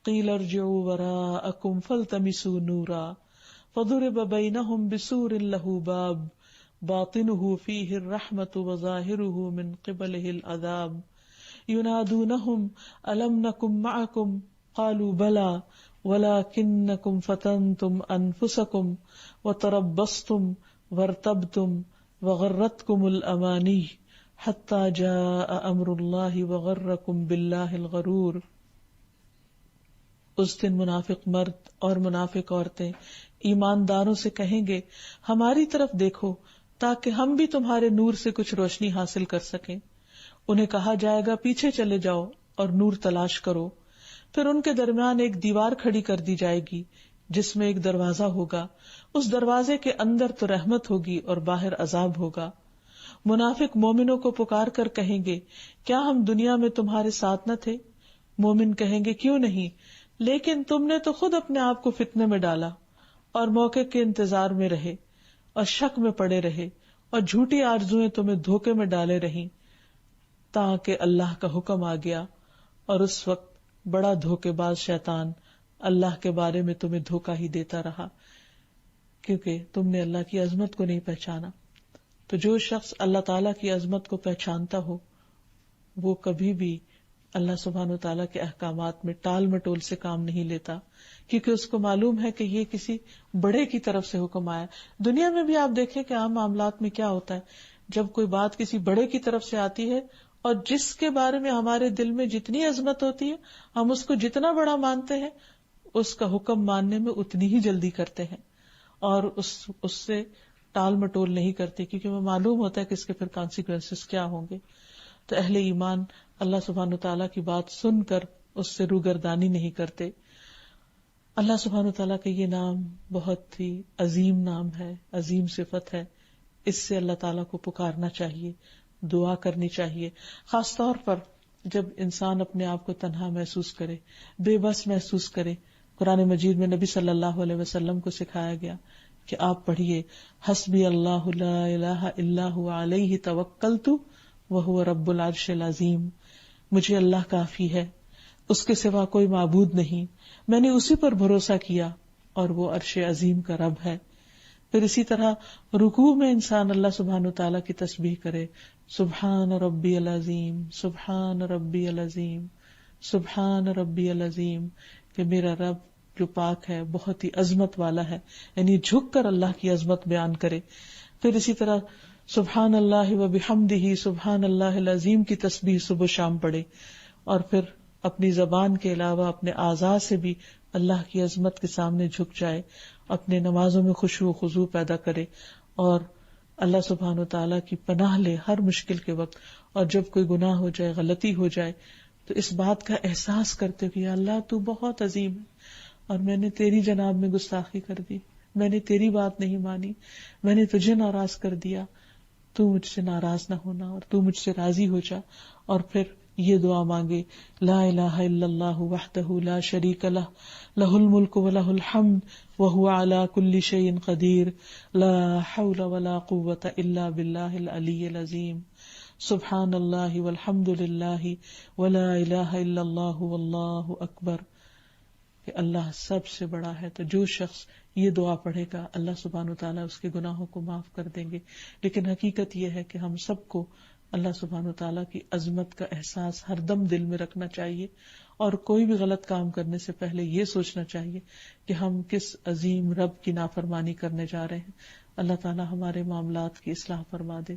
قیل ارجعوا وراءکم فالتمسوا نورا فضرب بینہم بسور لہ باب باطنہ فیہ الرحمۃ وظاہرہ من قبلہ العذاب ینادونہم الم نکن معکم قالوا بلی ولکنکم فتنتم انفسکم وتربصتم وارتبتم وغرتکم الامانی حتی جاء امر اللہ وغرکم باللہ الغرور۔ اس دن منافق مرد اور منافق عورتیں ایمانداروں سے کہیں گے ہماری طرف دیکھو تاکہ ہم بھی تمہارے نور سے کچھ روشنی حاصل کر سکیں۔ انہیں کہا جائے گا پیچھے چلے جاؤ اور نور تلاش کرو، پھر ان کے درمیان ایک دیوار کھڑی کر دی جائے گی جس میں ایک دروازہ ہوگا، اس دروازے کے اندر تو رحمت ہوگی اور باہر عذاب ہوگا۔ منافق مومنوں کو پکار کر کہیں گے کیا ہم دنیا میں تمہارے ساتھ نہ تھے؟ مومن کہیں گے کیوں نہیں، لیکن تم نے تو خود اپنے آپ کو فتنے میں ڈالا اور موقع کے انتظار میں رہے اور شک میں پڑے رہے اور جھوٹی آرزویں تمہیں دھوکے میں ڈالے رہیں تاکہ اللہ کا حکم آ گیا، اور اس وقت بڑا دھوکے باز شیطان اللہ کے بارے میں تمہیں دھوکہ ہی دیتا رہا کیونکہ تم نے اللہ کی عظمت کو نہیں پہچانا۔ تو جو شخص اللہ تعالیٰ کی عظمت کو پہچانتا ہو وہ کبھی بھی اللہ سبحانہ وتعالیٰ کے احکامات میں ٹال مٹول سے کام نہیں لیتا، کیونکہ اس کو معلوم ہے کہ یہ کسی بڑے کی طرف سے حکم آیا۔ دنیا میں بھی آپ دیکھیں کہ عام معاملات میں کیا ہوتا ہے، جب کوئی بات کسی بڑے کی طرف سے آتی ہے اور جس کے بارے میں ہمارے دل میں جتنی عظمت ہوتی ہے ہم اس کو جتنا بڑا مانتے ہیں اس کا حکم ماننے میں اتنی ہی جلدی کرتے ہیں اور اس سے ٹال مٹول نہیں کرتے، کیونکہ ہمیں معلوم ہوتا ہے کہ اس کے پھر کانسیکوینسز کیا ہوں گے۔ تو اہل ایمان اللہ سبحانہ تعالیٰ کی بات سن کر اس سے روگردانی نہیں کرتے۔ اللہ سبحانہ وتعالیٰ کا یہ نام بہت ہی عظیم نام ہے، عظیم صفت ہے. اس سے اللہ تعالیٰ کو پکارنا چاہیے، دعا کرنی چاہیے، خاص طور پر جب انسان اپنے آپ کو تنہا محسوس کرے، بے بس محسوس کرے. قرآن مجید میں نبی صلی اللہ علیہ وسلم کو سکھایا گیا کہ آپ پڑھیے حسبی اللہ لا الہ الا هو علیہ توکلت وہو رب العرش العظیم. مجھے اللہ کافی ہے، اس کے سوا کوئی معبود نہیں، میں نے اسی پر بھروسہ کیا اور وہ عرش عظیم کا رب ہے. پھر اسی طرح رکوع میں انسان اللہ سبحانہ وتعالیٰ کی تسبیح کرے، سبحان ربی العظیم، سبحان ربی العظیم، سبحان ربی العظیم، کہ میرا رب جو پاک ہے بہت ہی عظمت والا ہے، یعنی جھک کر اللہ کی عظمت بیان کرے. پھر اسی طرح سبحان اللہ و بحمدہ سبحان اللہ العظیم کی تسبیح صبح شام پڑھے، اور پھر اپنی زبان کے علاوہ اپنے اعضاء سے بھی اللہ کی عظمت کے سامنے جھک جائے، اپنے نمازوں میں خشوع و خضوع پیدا کرے اور اللہ سبحانہ وتعالیٰ کی پناہ لے ہر مشکل کے وقت. اور جب کوئی گناہ ہو جائے، غلطی ہو جائے، تو اس بات کا احساس کرتے کہ اللہ تو بہت عظیم ہے اور میں نے تیری جناب میں گستاخی کر دی، میں نے تیری بات نہیں مانی، میں نے تجھے ناراض کر دیا، تو مجھ سے ناراض نہ ہونا اور تو مجھ سے راضی ہو جا. اور پھر یہ دعا مانگے، لا الہ الا اللہ وحدہ لا شریک لہ لہ الملک ولہ الحمد وہو علی کل شیء قدیر لا حول ولا قوۃ الا باللہ العلی العظیم سبحان اللہ والحمد للہ ولا الہ الا اللہ واللہ اکبر. کہ اللہ سب سے بڑا ہے. تو جو شخص یہ دعا پڑھے گا اللہ سبحانہ وتعالیٰ اس کے گناہوں کو معاف کر دیں گے. لیکن حقیقت یہ ہے کہ ہم سب کو اللہ سبحانہ وتعالیٰ کی عظمت کا احساس ہر دم دل میں رکھنا چاہیے، اور کوئی بھی غلط کام کرنے سے پہلے یہ سوچنا چاہیے کہ ہم کس عظیم رب کی نافرمانی کرنے جا رہے ہیں. اللہ تعالیٰ ہمارے معاملات کی اصلاح فرما دے.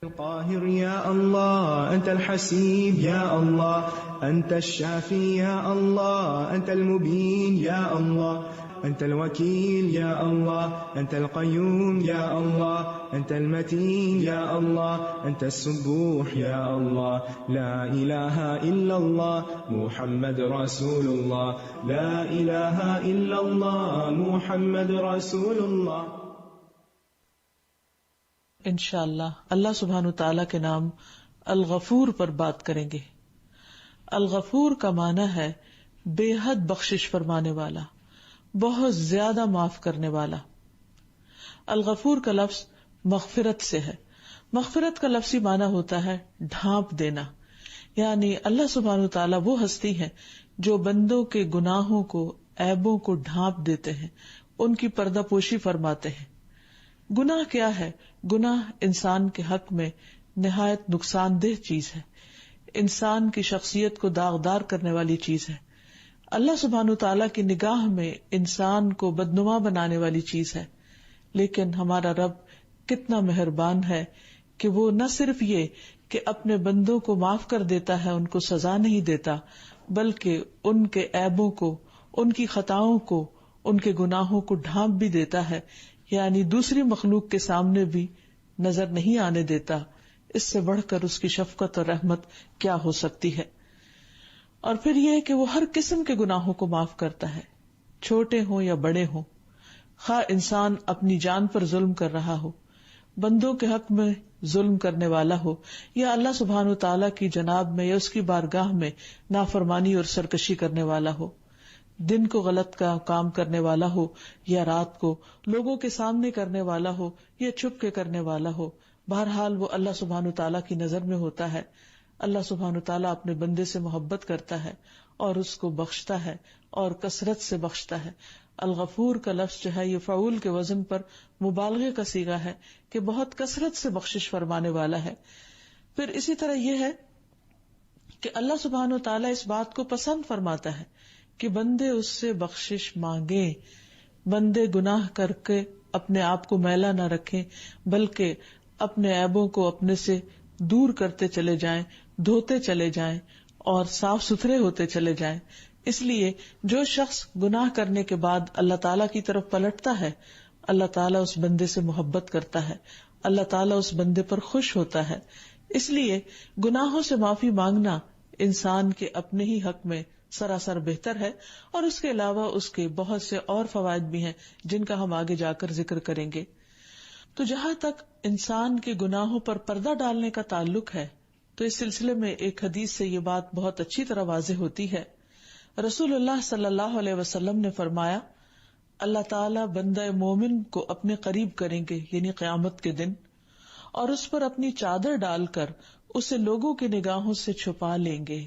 القاهر يا الله، أنت الحسيب يا الله، أنت الشافي يا الله، أنت المبين يا الله، أنت الوكيل يا الله، أنت القيوم يا الله، أنت المتين يا الله، أنت السبوح يا الله، لا إله إلا الله محمد رسول الله، لا إله إلا الله محمد رسول الله. انشاءاللہ اللہ سبحانہ وتعالیٰ کے نام الغفور پر بات کریں گے. الغفور کا معنی ہے بے حد بخشش فرمانے والا، بہت زیادہ معاف کرنے والا. الغفور کا لفظ مغفرت سے ہے. مغفرت کا لفظی معنی ہوتا ہے ڈھانپ دینا، یعنی اللہ سبحانہ وتعالیٰ وہ ہستی ہے جو بندوں کے گناہوں کو، عیبوں کو ڈھانپ دیتے ہیں، ان کی پردہ پوشی فرماتے ہیں. گناہ کیا ہے؟ گناہ انسان کے حق میں نہایت نقصان دہ چیز ہے، انسان کی شخصیت کو داغدار کرنے والی چیز ہے. اللہ سبحانہ تعالیٰ کی نگاہ میں انسان کو بدنما بنانے والی چیز ہے. لیکن ہمارا رب کتنا مہربان ہے کہ وہ نہ صرف یہ کہ اپنے بندوں کو معاف کر دیتا ہے، ان کو سزا نہیں دیتا، بلکہ ان کے عیبوں کو، ان کی خطاؤں کو، ان کے گناہوں کو ڈھانپ بھی دیتا ہے، یعنی دوسری مخلوق کے سامنے بھی نظر نہیں آنے دیتا. اس سے بڑھ کر اس کی شفقت اور رحمت کیا ہو سکتی ہے. اور پھر یہ کہ وہ ہر قسم کے گناہوں کو معاف کرتا ہے، چھوٹے ہوں یا بڑے ہوں، خواہ انسان اپنی جان پر ظلم کر رہا ہو، بندوں کے حق میں ظلم کرنے والا ہو، یا اللہ سبحانہ تعالیٰ کی جناب میں یا اس کی بارگاہ میں نافرمانی اور سرکشی کرنے والا ہو، دن کو غلط کا کام کرنے والا ہو یا رات کو، لوگوں کے سامنے کرنے والا ہو یا چھپ کے کرنے والا ہو. بہرحال وہ اللہ سبحانہ تعالیٰ کی نظر میں ہوتا ہے. اللہ سبحانہ تعالیٰ اپنے بندے سے محبت کرتا ہے اور اس کو بخشتا ہے اور کثرت سے بخشتا ہے. الغفور کا لفظ جو ہے یہ فعول کے وزن پر مبالغے کا صیغہ ہے کہ بہت کثرت سے بخشش فرمانے والا ہے. پھر اسی طرح یہ ہے کہ اللہ سبحانہ تعالیٰ اس بات کو پسند فرماتا ہے کہ بندے اس سے بخشش مانگیں، بندے گناہ کر کے اپنے آپ کو میلا نہ رکھیں، بلکہ اپنے عیبوں کو اپنے سے دور کرتے چلے جائیں، دھوتے چلے جائیں اور صاف ستھرے ہوتے چلے جائیں. اس لیے جو شخص گناہ کرنے کے بعد اللہ تعالیٰ کی طرف پلٹتا ہے، اللہ تعالیٰ اس بندے سے محبت کرتا ہے، اللہ تعالیٰ اس بندے پر خوش ہوتا ہے. اس لیے گناہوں سے معافی مانگنا انسان کے اپنے ہی حق میں سراسر بہتر ہے، اور اس کے علاوہ اس کے بہت سے اور فوائد بھی ہیں جن کا ہم آگے جا کر ذکر کریں گے۔ تو جہاں تک انسان کے گناہوں پر پردہ ڈالنے کا تعلق ہے، تو اس سلسلے میں ایک حدیث سے یہ بات بہت اچھی طرح واضح ہوتی ہے۔ رسول اللہ صلی اللہ علیہ وسلم نے فرمایا، اللہ تعالیٰ بندہ مومن کو اپنے قریب کریں گے، یعنی قیامت کے دن، اور اس پر اپنی چادر ڈال کر اسے لوگوں کی نگاہوں سے چھپا لیں گے،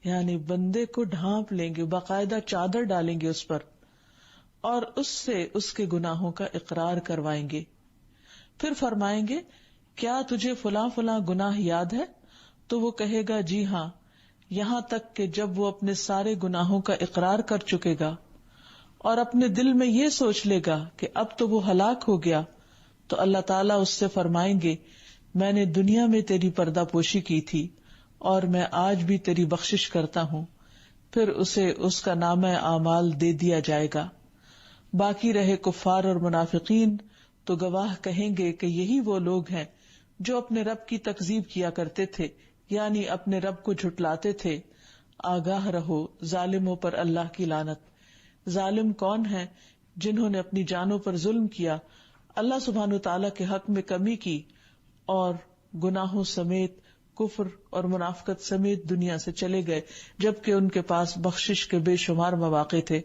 یعنی بندے کو ڈھانپ لیں گے، باقاعدہ چادر ڈالیں گے اس پر، اور اس سے اس کے گناہوں کا اقرار کروائیں گے۔ پھر فرمائیں گے، کیا تجھے فلاں فلاں گناہ یاد ہے؟ تو وہ کہے گا جی ہاں، یہاں تک کہ جب وہ اپنے سارے گناہوں کا اقرار کر چکے گا اور اپنے دل میں یہ سوچ لے گا کہ اب تو وہ ہلاک ہو گیا، تو اللہ تعالیٰ اس سے فرمائیں گے، میں نے دنیا میں تیری پردہ پوشی کی تھی اور میں آج بھی تیری بخشش کرتا ہوں۔ پھر اسے اس کا نامہ اعمال دے دیا جائے گا۔ باقی رہے کفار اور منافقین، تو گواہ کہیں گے کہ یہی وہ لوگ ہیں جو اپنے رب کی تکذیب کیا کرتے تھے، یعنی اپنے رب کو جھٹلاتے تھے۔ آگاہ رہو، ظالموں پر اللہ کی لعنت۔ ظالم کون ہیں؟ جنہوں نے اپنی جانوں پر ظلم کیا، اللہ سبحانہ تعالیٰ کے حق میں کمی کی، اور گناہوں سمیت، کفر اور منافقت سمیت دنیا سے چلے گئے، جبکہ ان کے پاس بخشش کے بے شمار مواقع تھے۔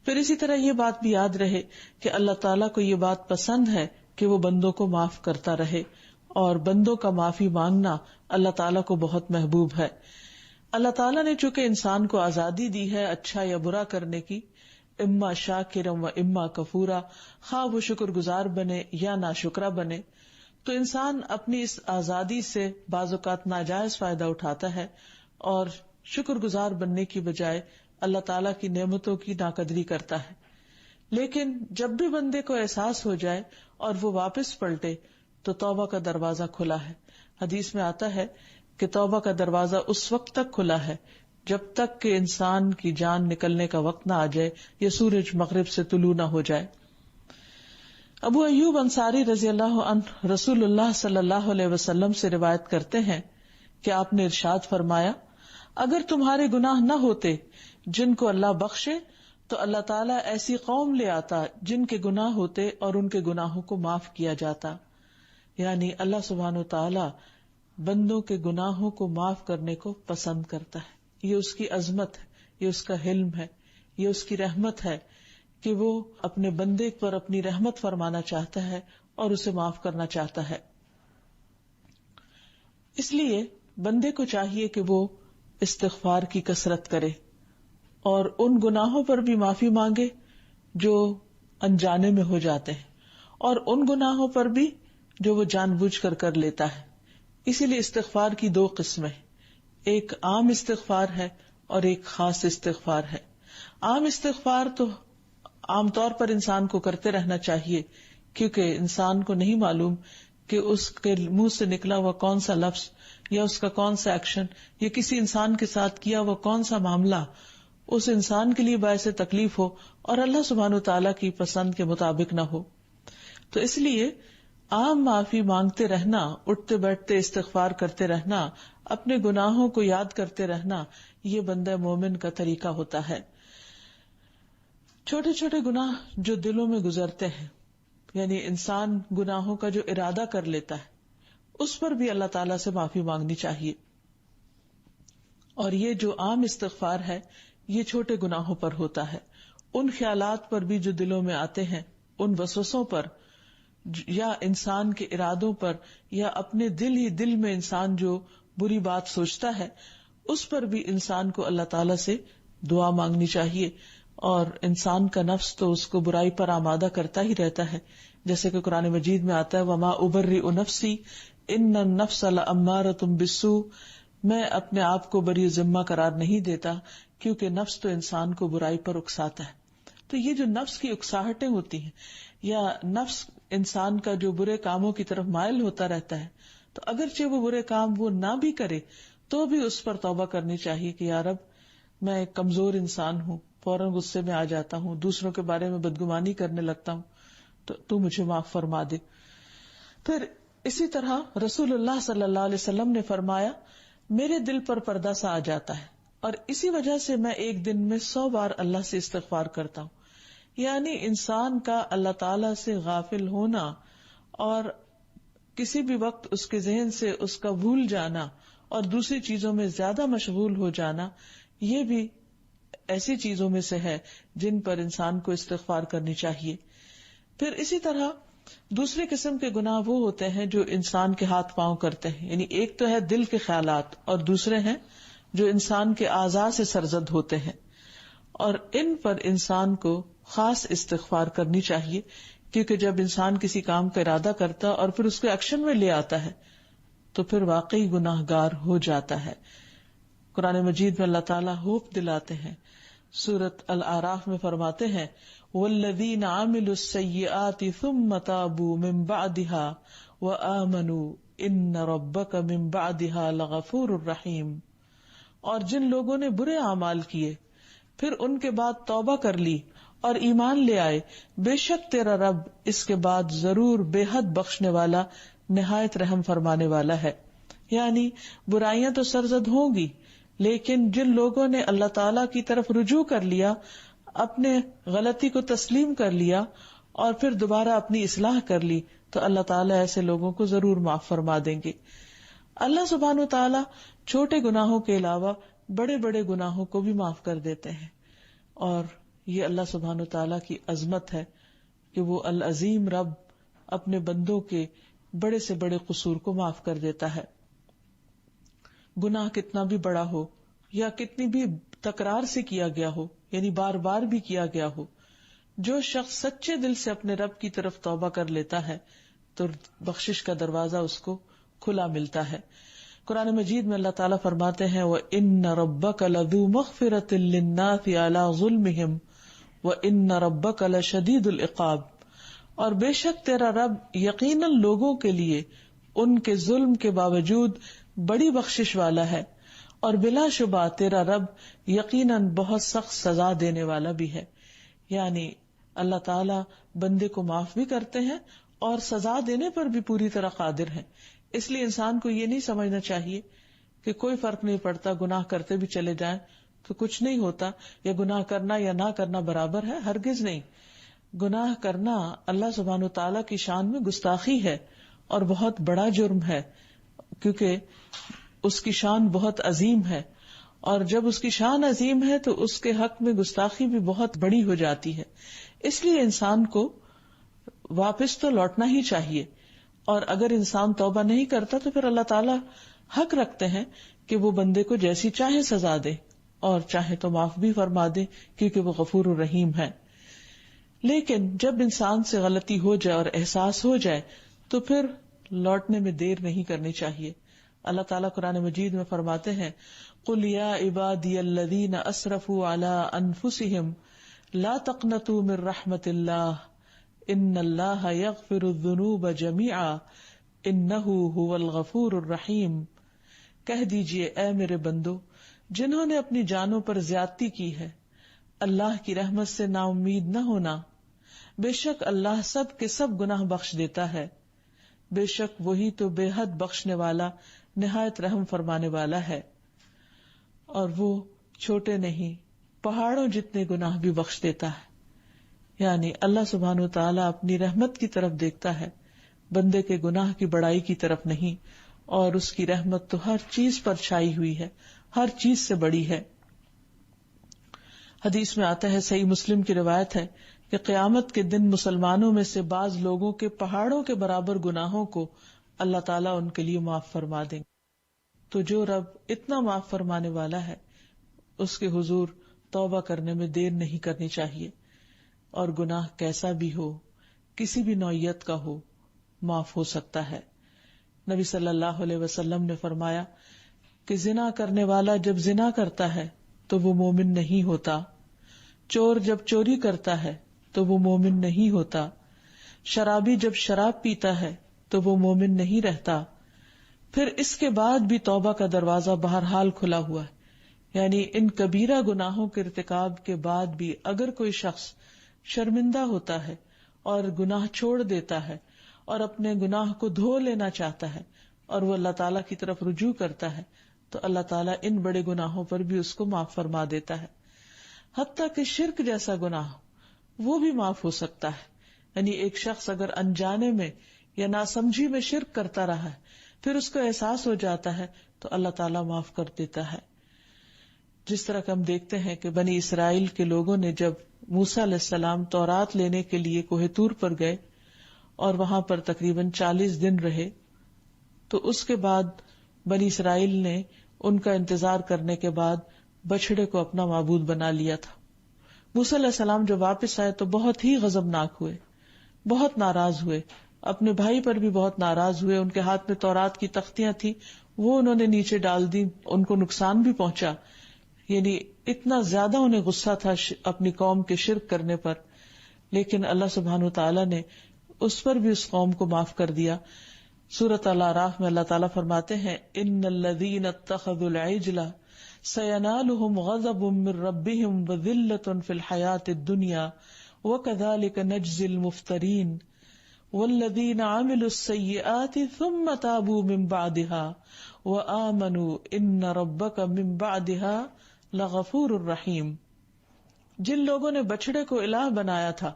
پھر اسی طرح یہ بات بھی یاد رہے کہ اللہ تعالیٰ کو یہ بات پسند ہے کہ وہ بندوں کو معاف کرتا رہے، اور بندوں کا معافی مانگنا اللہ تعالیٰ کو بہت محبوب ہے۔ اللہ تعالیٰ نے چونکہ انسان کو آزادی دی ہے اچھا یا برا کرنے کی، اما شاکرم و اما کفورا، خواہ وہ شکر گزار بنے یا ناشکرا بنے، تو انسان اپنی اس آزادی سے بعض اوقات ناجائز فائدہ اٹھاتا ہے اور شکر گزار بننے کی بجائے اللہ تعالیٰ کی نعمتوں کی ناقدری کرتا ہے۔ لیکن جب بھی بندے کو احساس ہو جائے اور وہ واپس پلٹے تو توبہ کا دروازہ کھلا ہے۔ حدیث میں آتا ہے کہ توبہ کا دروازہ اس وقت تک کھلا ہے جب تک کہ انسان کی جان نکلنے کا وقت نہ آ جائے یا سورج مغرب سے طلوع نہ ہو جائے۔ ابو ایوب انصاری رضی اللہ عنہ رسول اللہ صلی اللہ علیہ وسلم سے روایت کرتے ہیں کہ آپ نے ارشاد فرمایا، اگر تمہارے گناہ نہ ہوتے جن کو اللہ بخشے تو اللہ تعالیٰ ایسی قوم لے آتا جن کے گناہ ہوتے اور ان کے گناہوں کو معاف کیا جاتا۔ یعنی اللہ سبحانہ تعالیٰ بندوں کے گناہوں کو معاف کرنے کو پسند کرتا ہے۔ یہ اس کی عظمت ہے، یہ اس کا حلم ہے، یہ اس کی رحمت ہے کہ وہ اپنے بندے پر اپنی رحمت فرمانا چاہتا ہے اور اسے معاف کرنا چاہتا ہے۔ اس لیے بندے کو چاہیے کہ وہ استغفار کی کثرت کرے اور ان گناہوں پر بھی معافی مانگے جو انجانے میں ہو جاتے ہیں، اور ان گناہوں پر بھی جو وہ جان بوجھ کر لیتا ہے۔ اسی لیے استغفار کی دو قسمیں، ایک عام استغفار ہے اور ایک خاص استغفار ہے۔ عام استغفار تو عام طور پر انسان کو کرتے رہنا چاہیے، کیونکہ انسان کو نہیں معلوم کہ اس کے منہ سے نکلا ہوا کون سا لفظ یا اس کا کون سا ایکشن یا کسی انسان کے ساتھ کیا ہوا کون سا معاملہ اس انسان کے لیے باعث تکلیف ہو اور اللہ سبحانہ تعالیٰ کی پسند کے مطابق نہ ہو۔ تو اس لیے عام معافی مانگتے رہنا، اٹھتے بیٹھتے استغفار کرتے رہنا، اپنے گناہوں کو یاد کرتے رہنا، یہ بندہ مومن کا طریقہ ہوتا ہے۔ چھوٹے چھوٹے گناہ جو دلوں میں گزرتے ہیں، یعنی انسان گناہوں کا جو ارادہ کر لیتا ہے، اس پر بھی اللہ تعالیٰ سے معافی مانگنی چاہیے۔ اور یہ جو عام استغفار ہے یہ چھوٹے گناہوں پر ہوتا ہے، ان خیالات پر بھی جو دلوں میں آتے ہیں، ان وسوسوں پر یا انسان کے ارادوں پر یا اپنے دل میں انسان جو بری بات سوچتا ہے اس پر بھی انسان کو اللہ تعالیٰ سے دعا مانگنی چاہیے۔ اور انسان کا نفس تو اس کو برائی پر آمادہ کرتا ہی رہتا ہے، جیسے کہ قرآن مجید میں آتا ہے وَمَا أُبَرِّئُ نَفْسِي إِنَّ النَّفْسَ لَأَمَّارَةٌ بِالسُّوءِ، میں اپنے آپ کو بری ذمہ قرار نہیں دیتا کیونکہ نفس تو انسان کو برائی پر اکساتا ہے۔ تو یہ جو نفس کی اکساہٹیں ہوتی ہیں یا نفس انسان کا جو برے کاموں کی طرف مائل ہوتا رہتا ہے، تو اگرچہ وہ برے کام وہ نہ بھی کرے تو بھی اس پر توبہ کرنی چاہیے کہ یا رب میں ایک کمزور انسان ہوں، فوراً غصے میں آ جاتا ہوں، دوسروں کے بارے میں بدگمانی کرنے لگتا ہوں، تو مجھے معاف فرما دے۔ پھر اسی طرح رسول اللہ صلی اللہ علیہ وسلم نے فرمایا میرے دل پر پردہ سا آ جاتا ہے، اور اسی وجہ سے میں ایک دن میں 100 بار اللہ سے استغفار کرتا ہوں. یعنی انسان کا اللہ تعالی سے غافل ہونا اور کسی بھی وقت اس کے ذہن سے اس کا بھول جانا اور دوسری چیزوں میں زیادہ مشغول ہو جانا، یہ بھی ایسی چیزوں میں سے ہے جن پر انسان کو استغفار کرنی چاہیے. پھر اسی طرح دوسری قسم کے گناہ وہ ہوتے ہیں جو انسان کے ہاتھ پاؤں کرتے ہیں، یعنی ایک تو ہے دل کے خیالات اور دوسرے ہیں جو انسان کے اعضاء سے سرزد ہوتے ہیں، اور ان پر انسان کو خاص استغفار کرنی چاہیے، کیونکہ جب انسان کسی کام کا ارادہ کرتا اور پھر اس کو ایکشن میں لے آتا ہے تو پھر واقعی گناہ گار ہو جاتا ہے. قرآن مجید میں اللہ تعالیٰ ہوپ دلاتے ہیں، سورۃ الاعراف میں فرماتے ہیں والذین عملوا السیئات ثم تابوا من بعدها وآمنوا ان ربک من بعدها لغفور الرحیم. اور جن لوگوں نے برے اعمال کیے پھر ان کے بعد توبہ کر لی اور ایمان لے آئے، بے شک تیرا رب اس کے بعد ضرور بے حد بخشنے والا نہایت رحم فرمانے والا ہے. یعنی برائیاں تو سرزد ہوں گی، لیکن جن لوگوں نے اللہ تعالی کی طرف رجوع کر لیا، اپنے غلطی کو تسلیم کر لیا اور پھر دوبارہ اپنی اصلاح کر لی، تو اللہ تعالیٰ ایسے لوگوں کو ضرور معاف فرما دیں گے. اللہ سبحانہ وتعالی چھوٹے گناہوں کے علاوہ بڑے بڑے گناہوں کو بھی معاف کر دیتے ہیں، اور یہ اللہ سبحانہ وتعالی کی عظمت ہے کہ وہ العظیم رب اپنے بندوں کے بڑے سے بڑے قصور کو معاف کر دیتا ہے. گناہ کتنا بھی بڑا ہو یا کتنی بھی تکرار سے کیا گیا ہو، یعنی بار بار بھی کیا گیا ہو، جو شخص سچے دل سے اپنے رب کی طرف توبہ کر لیتا ہے تو بخشش کا دروازہ اس کو کھلا ملتا ہے. قرآن مجید میں اللہ تعالیٰ فرماتے ہیں وَإِنَّ رَبَّكَ لَذُو مَغْفِرَةٍ لِلنَّاسِ عَلَى ظُلْمِهِمْ وَإِنَّ رَبَّكَ لَشَدِيدُ الْعِقَابِ. اور بے شک تیرا رب یقیناً لوگوں کے لیے ان کے ظلم کے باوجود بڑی بخشش والا ہے، اور بلا شبہ تیرا رب یقیناً بہت سخت سزا دینے والا بھی ہے. یعنی اللہ تعالیٰ بندے کو معاف بھی کرتے ہیں اور سزا دینے پر بھی پوری طرح قادر ہیں. اس لیے انسان کو یہ نہیں سمجھنا چاہیے کہ کوئی فرق نہیں پڑتا، گناہ کرتے بھی چلے جائیں تو کچھ نہیں ہوتا، یا گناہ کرنا یا نہ کرنا برابر ہے. ہرگز نہیں. گناہ کرنا اللہ سبحانہ وتعالیٰ کی شان میں گستاخی ہے اور بہت بڑا جرم ہے، کیونکہ اس کی شان بہت عظیم ہے، اور جب اس کی شان عظیم ہے تو اس کے حق میں گستاخی بھی بہت بڑی ہو جاتی ہے. اس لیے انسان کو واپس تو لوٹنا ہی چاہیے، اور اگر انسان توبہ نہیں کرتا تو پھر اللہ تعالیٰ حق رکھتے ہیں کہ وہ بندے کو جیسی چاہے سزا دے اور چاہے تو معاف بھی فرما دے، کیونکہ وہ غفور الرحیم ہے. لیکن جب انسان سے غلطی ہو جائے اور احساس ہو جائے تو پھر لوٹنے میں دیر نہیں کرنی چاہیے. اللہ تعالیٰ قرآن مجید میں فرماتے ہیں قُلْ يَا عِبَادِيَ الَّذِينَ أَسْرَفُوا عَلَىٰ أَنفُسِهِمْ لَا تَقْنَطُوا مِن رَحْمَةِ اللَّهِ إِنَّ اللَّهَ يَغْفِرُ الذُّنُوبَ جَمِيعًا إِنَّهُ هُوَ الْغَفُورُ الرَّحِيمُ. کہہ دیجئے اے میرے بندو جنہوں نے اپنی جانوں پر زیادتی کی ہے، اللہ کی رحمت سے نا امید نہ ہونا. بے شک اللہ سب کے سب گناہ بخش دیتا ہے، بے شک وہی تو بے حد بخشنے والا نہایت رحم فرمانے والا ہے. اور وہ چھوٹے نہیں، پہاڑوں جتنے گناہ بھی بخش دیتا ہے. یعنی اللہ سبحانہ وتعالیٰ اپنی رحمت کی طرف دیکھتا ہے، بندے کے گناہ کی بڑائی کی طرف نہیں، اور اس کی رحمت تو ہر چیز پر چھائی ہوئی ہے، ہر چیز سے بڑی ہے. حدیث میں آتا ہے، صحیح مسلم کی روایت ہے کہ قیامت کے دن مسلمانوں میں سے بعض لوگوں کے پہاڑوں کے برابر گناہوں کو اللہ تعالیٰ ان کے لیے معاف فرما دیں گے. تو جو رب اتنا معاف فرمانے والا ہے، اس کے حضور توبہ کرنے میں دیر نہیں کرنی چاہیے، اور گناہ کیسا بھی ہو، کسی بھی نوعیت کا ہو، معاف ہو سکتا ہے. نبی صلی اللہ علیہ وسلم نے فرمایا کہ زنا کرنے والا جب زنا کرتا ہے تو وہ مومن نہیں ہوتا، چور جب چوری کرتا ہے تو وہ مومن نہیں ہوتا، شرابی جب شراب پیتا ہے تو وہ مومن نہیں رہتا. پھر اس کے بعد بھی توبہ کا دروازہ بہرحال کھلا ہوا ہے. یعنی ان کبیرہ گناہوں کے ارتکاب کے بعد بھی اگر کوئی شخص شرمندہ ہوتا ہے اور گناہ چھوڑ دیتا ہے اور اپنے گناہ کو دھو لینا چاہتا ہے اور وہ اللہ تعالیٰ کی طرف رجوع کرتا ہے تو اللہ تعالیٰ ان بڑے گناہوں پر بھی اس کو معاف فرما دیتا ہے. حتیٰ کہ شرک جیسا گناہ وہ بھی معاف ہو سکتا ہے. یعنی ایک شخص اگر انجانے میں یا ناسمجھی میں شرک کرتا رہا ہے، پھر اس کو احساس ہو جاتا ہے تو اللہ تعالیٰ معاف کر دیتا ہے. جس طرح کہ ہم دیکھتے ہیں کہ بنی اسرائیل کے لوگوں نے جب موسیٰ علیہ السلام تورات لینے کے لیے کوہ طور پر گئے اور وہاں پر تقریباً 40 دن رہے، تو اس کے بعد بنی اسرائیل نے ان کا انتظار کرنے کے بعد بچڑے کو اپنا معبود بنا لیا تھا. موسیٰ علیہ السلام جب واپس آئے تو بہت ہی غضبناک ہوئے، بہت ناراض ہوئے، اپنے بھائی پر بھی بہت ناراض ہوئے. ان کے ہاتھ میں تورات کی تختیاں تھیں، وہ انہوں نے نیچے ڈال دی، ان کو نقصان بھی پہنچا. یعنی اتنا زیادہ انہیں غصہ تھا اپنی قوم کے شرک کرنے پر. لیکن اللہ سبحانہ وتعالیٰ نے اس پر بھی اس قوم کو معاف کر دیا. سورۃ الاعراف میں اللہ تعالیٰ فرماتے ہیں ان الذین اتخذوا العجل سینالہم غضب من ربہم وذلۃ فی الحیاۃ الدنیا وکذالک نجزی المفترین والذین عملوا السیئات ثم تابوا من بعدها وآمنوا ان ربک من بعدها لغفور الرحیم. جن لوگوں نے بچڑے کو الہ بنایا تھا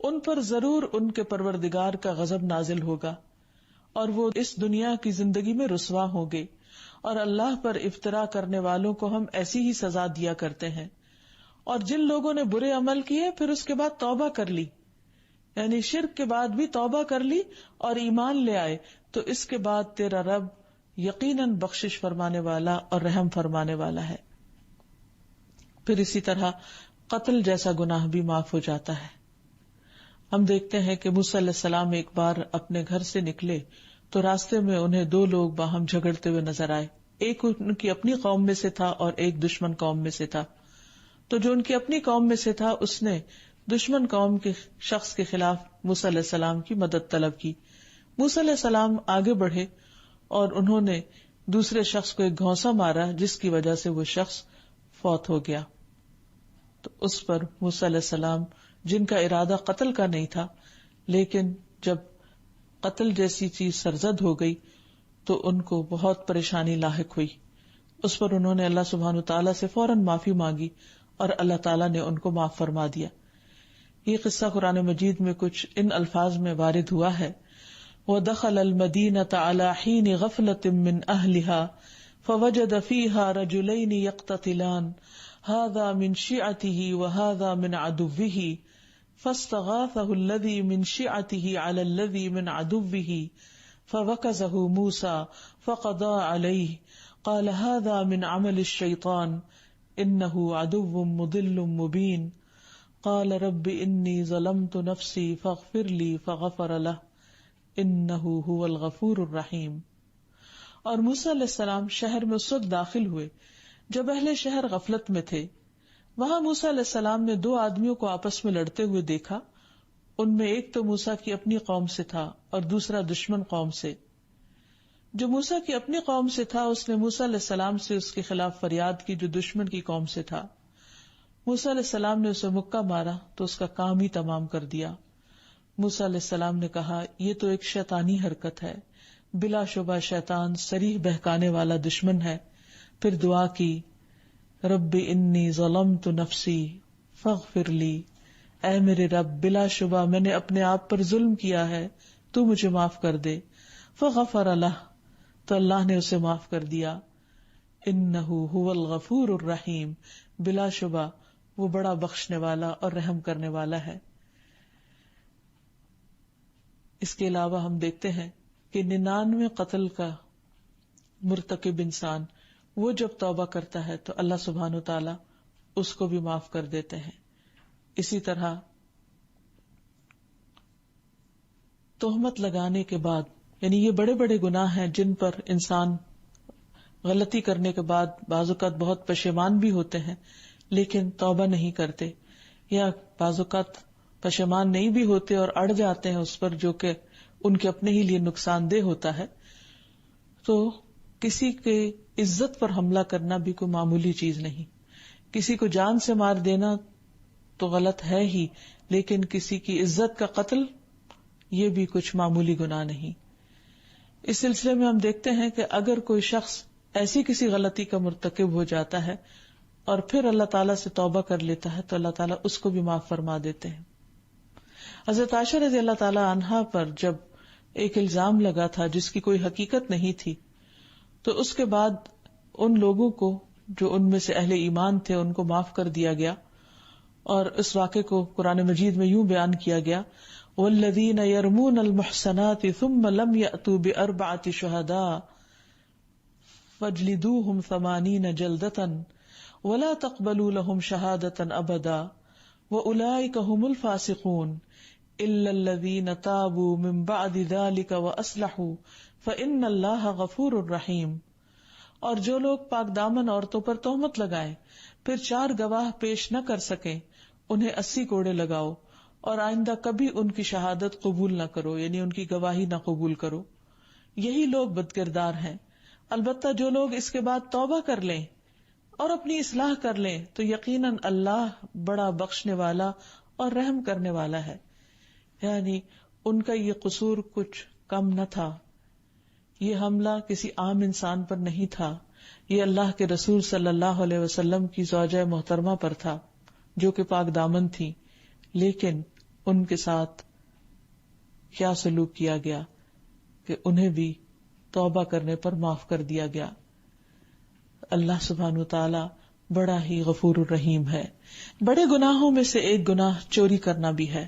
ان پر ضرور ان کے پروردگار کا غضب نازل ہوگا اور وہ اس دنیا کی زندگی میں رسوا ہوں گے، اور اللہ پر افطرا کرنے والوں کو ہم ایسی ہی سزا دیا کرتے ہیں. اور جن لوگوں نے برے عمل کیے پھر اس کے بعد توبہ کر لی، یعنی شرک کے بعد بھی توبہ کر لی اور ایمان لے آئے، تو اس کے بعد تیرا رب یقیناً بخشش فرمانے والا اور رحم فرمانے والا ہے. پھر اسی طرح قتل جیسا گناہ بھی معاف ہو جاتا ہے. ہم دیکھتے ہیں کہ موسیٰ علیہ السلام ایک بار اپنے گھر سے نکلے تو راستے میں انہیں 2 لوگ باہم جھگڑتے ہوئے نظر آئے. ایک ان کی اپنی قوم میں سے تھا اور ایک دشمن قوم میں سے تھا. تو جو ان کی اپنی قوم میں سے تھا اس نے دشمن قوم کے شخص کے خلاف موسیٰ علیہ السلام کی مدد طلب کی. موسیٰ علیہ السلام آگے بڑھے اور انہوں نے دوسرے شخص کو ایک گھونسا مارا جس کی وجہ سے وہ شخص فوت ہو گیا. تو اس پر موسیٰ علیہ السلام جن کا ارادہ قتل کا نہیں تھا، لیکن جب قتل جیسی چیز سرزد ہو گئی تو ان کو بہت پریشانی لاحق ہوئی. اس پر انہوں نے اللہ سبحانہ تعالیٰ سے فوراً معافی مانگی اور اللہ تعالیٰ نے ان کو معاف فرما دیا. یہ قصہ قرآن مجید میں کچھ ان الفاظ میں وارد ہوا ہے وَدَخَلَ الْمَدِينَةَ عَلَى حِينِ غَفْلَةٍ مِّنْ أَهْلِهَا فَوَجَدَ فِيهَا رَجُلَيْنِ يَقْتَتِلَانِ هَذَا مِنْ شِيعَتِهِ وَهَذَا مِنْ عَدُوِّهِ فَاسْتَغَاثَهُ الَّذِي مِنْ شِيعَتِهِ عَلَى الَّذِي مِنْ عَدُوِّهِ فَوَكَزَهُ مُوسَى فَقَضَى عَلَيْهِ قَالَ هَذَا مِنْ عَمَلِ الشَّيْطَانِ إِنَّهُ عَدُوٌّ مُضِلٌّ مُبِينٌ قَالَ رَبِّ إِنِّي ظَلَمْتُ نَفْسِي فَاغْفِرْ لِي فَغَفَرَ لَهُ إِنَّهُ هُوَ الْغَفُورُ الرَّحِيمُ. اور موسیٰ علیہ السلام شہر میں اس وقت داخل ہوئے جب اہل شہر غفلت میں تھے. وہاں موسیٰ علیہ السلام نے 2 آدمیوں کو آپس میں لڑتے ہوئے دیکھا. ان میں ایک تو موسیٰ کی اپنی قوم سے تھا اور دوسرا دشمن قوم سے. جو موسیٰ کی اپنی قوم سے تھا اس نے موسیٰ علیہ السلام سے اس کے خلاف فریاد کی جو دشمن کی قوم سے تھا. موسیٰ علیہ السلام نے اسے مکہ مارا تو اس کا کام ہی تمام کر دیا. موسیٰ علیہ السلام نے کہا یہ تو ایک شیطانی حرکت ہے، بلا شبہ شیطان صریح بہکانے والا دشمن ہے. پھر دعا کی رب انی ظلمت نفسی فاغفر لی، اے میرے رب بلا شبہ میں نے اپنے آپ پر ظلم کیا ہے، تو مجھے معاف کر دے. فغفر لہ، تو اللہ نے اسے معاف کر دیا. انہ هو الغفور الرحیم، بلا شبہ وہ بڑا بخشنے والا اور رحم کرنے والا ہے. اس کے علاوہ ہم دیکھتے ہیں کہ 99 قتل کا مرتکب انسان وہ جب توبہ کرتا ہے تو اللہ سبحانہ وتعالی اس کو بھی معاف کر دیتے ہیں. اسی طرح تہمت لگانے کے بعد، یعنی یہ بڑے بڑے گناہ ہیں جن پر انسان غلطی کرنے کے بعد بعض اوقات بہت پشیمان بھی ہوتے ہیں لیکن توبہ نہیں کرتے، یا بعض اوقات پشیمان نہیں بھی ہوتے اور اڑ جاتے ہیں اس پر جو کہ ان کے اپنے ہی لیے نقصان دہ ہوتا ہے. تو کسی کے عزت پر حملہ کرنا بھی کوئی معمولی چیز نہیں. کسی کو جان سے مار دینا تو غلط ہے ہی، لیکن کسی کی عزت کا قتل یہ بھی کچھ معمولی گناہ نہیں. اس سلسلے میں ہم دیکھتے ہیں کہ اگر کوئی شخص ایسی کسی غلطی کا مرتکب ہو جاتا ہے اور پھر اللہ تعالیٰ سے توبہ کر لیتا ہے تو اللہ تعالیٰ اس کو بھی معاف فرما دیتے ہیں. حضرت عائشہ رضی اللہ تعالیٰ عنہا پر جب ایک الزام لگا تھا جس کی کوئی حقیقت نہیں تھی، تو اس کے بعد ان لوگوں کو جو ان میں سے اہل ایمان تھے ان کو معاف کر دیا گیا، اور اس واقعے کو قرآن مجید میں یوں بیان کیا گیا: والذین یرمون المحصنات ثم لم یأتوا بأربعة شہداء فاجلدوہم 80 جلدۃ ولا تقبلوا لهم شہادۃ ابدا واولئک هم الفاسقون الا الذین تابوا من بعد ذلک واصلحوا فان اللہ غفور رحیم. اور جو لوگ پاک دامن عورتوں پر تہمت لگائیں پھر 4 گواہ پیش نہ کر سکیں، انہیں 80 کوڑے لگاؤ اور آئندہ کبھی ان کی شہادت قبول نہ کرو، یعنی ان کی گواہی نہ قبول کرو. یہی لوگ بدکردار ہیں. البتہ جو لوگ اس کے بعد توبہ کر لیں اور اپنی اصلاح کر لیں تو یقیناً اللہ بڑا بخشنے والا اور رحم کرنے والا ہے. یعنی ان کا یہ قصور کچھ کم نہ تھا، یہ حملہ کسی عام انسان پر نہیں تھا، یہ اللہ کے رسول صلی اللہ علیہ وسلم کی زوجہ محترمہ پر تھا جو کہ پاک دامن تھی. لیکن ان کے ساتھ کیا سلوک کیا گیا کہ انہیں بھی توبہ کرنے پر معاف کر دیا گیا. اللہ سبحانہ وتعالی بڑا ہی غفور الرحیم ہے. بڑے گناہوں میں سے ایک گناہ چوری کرنا بھی ہے.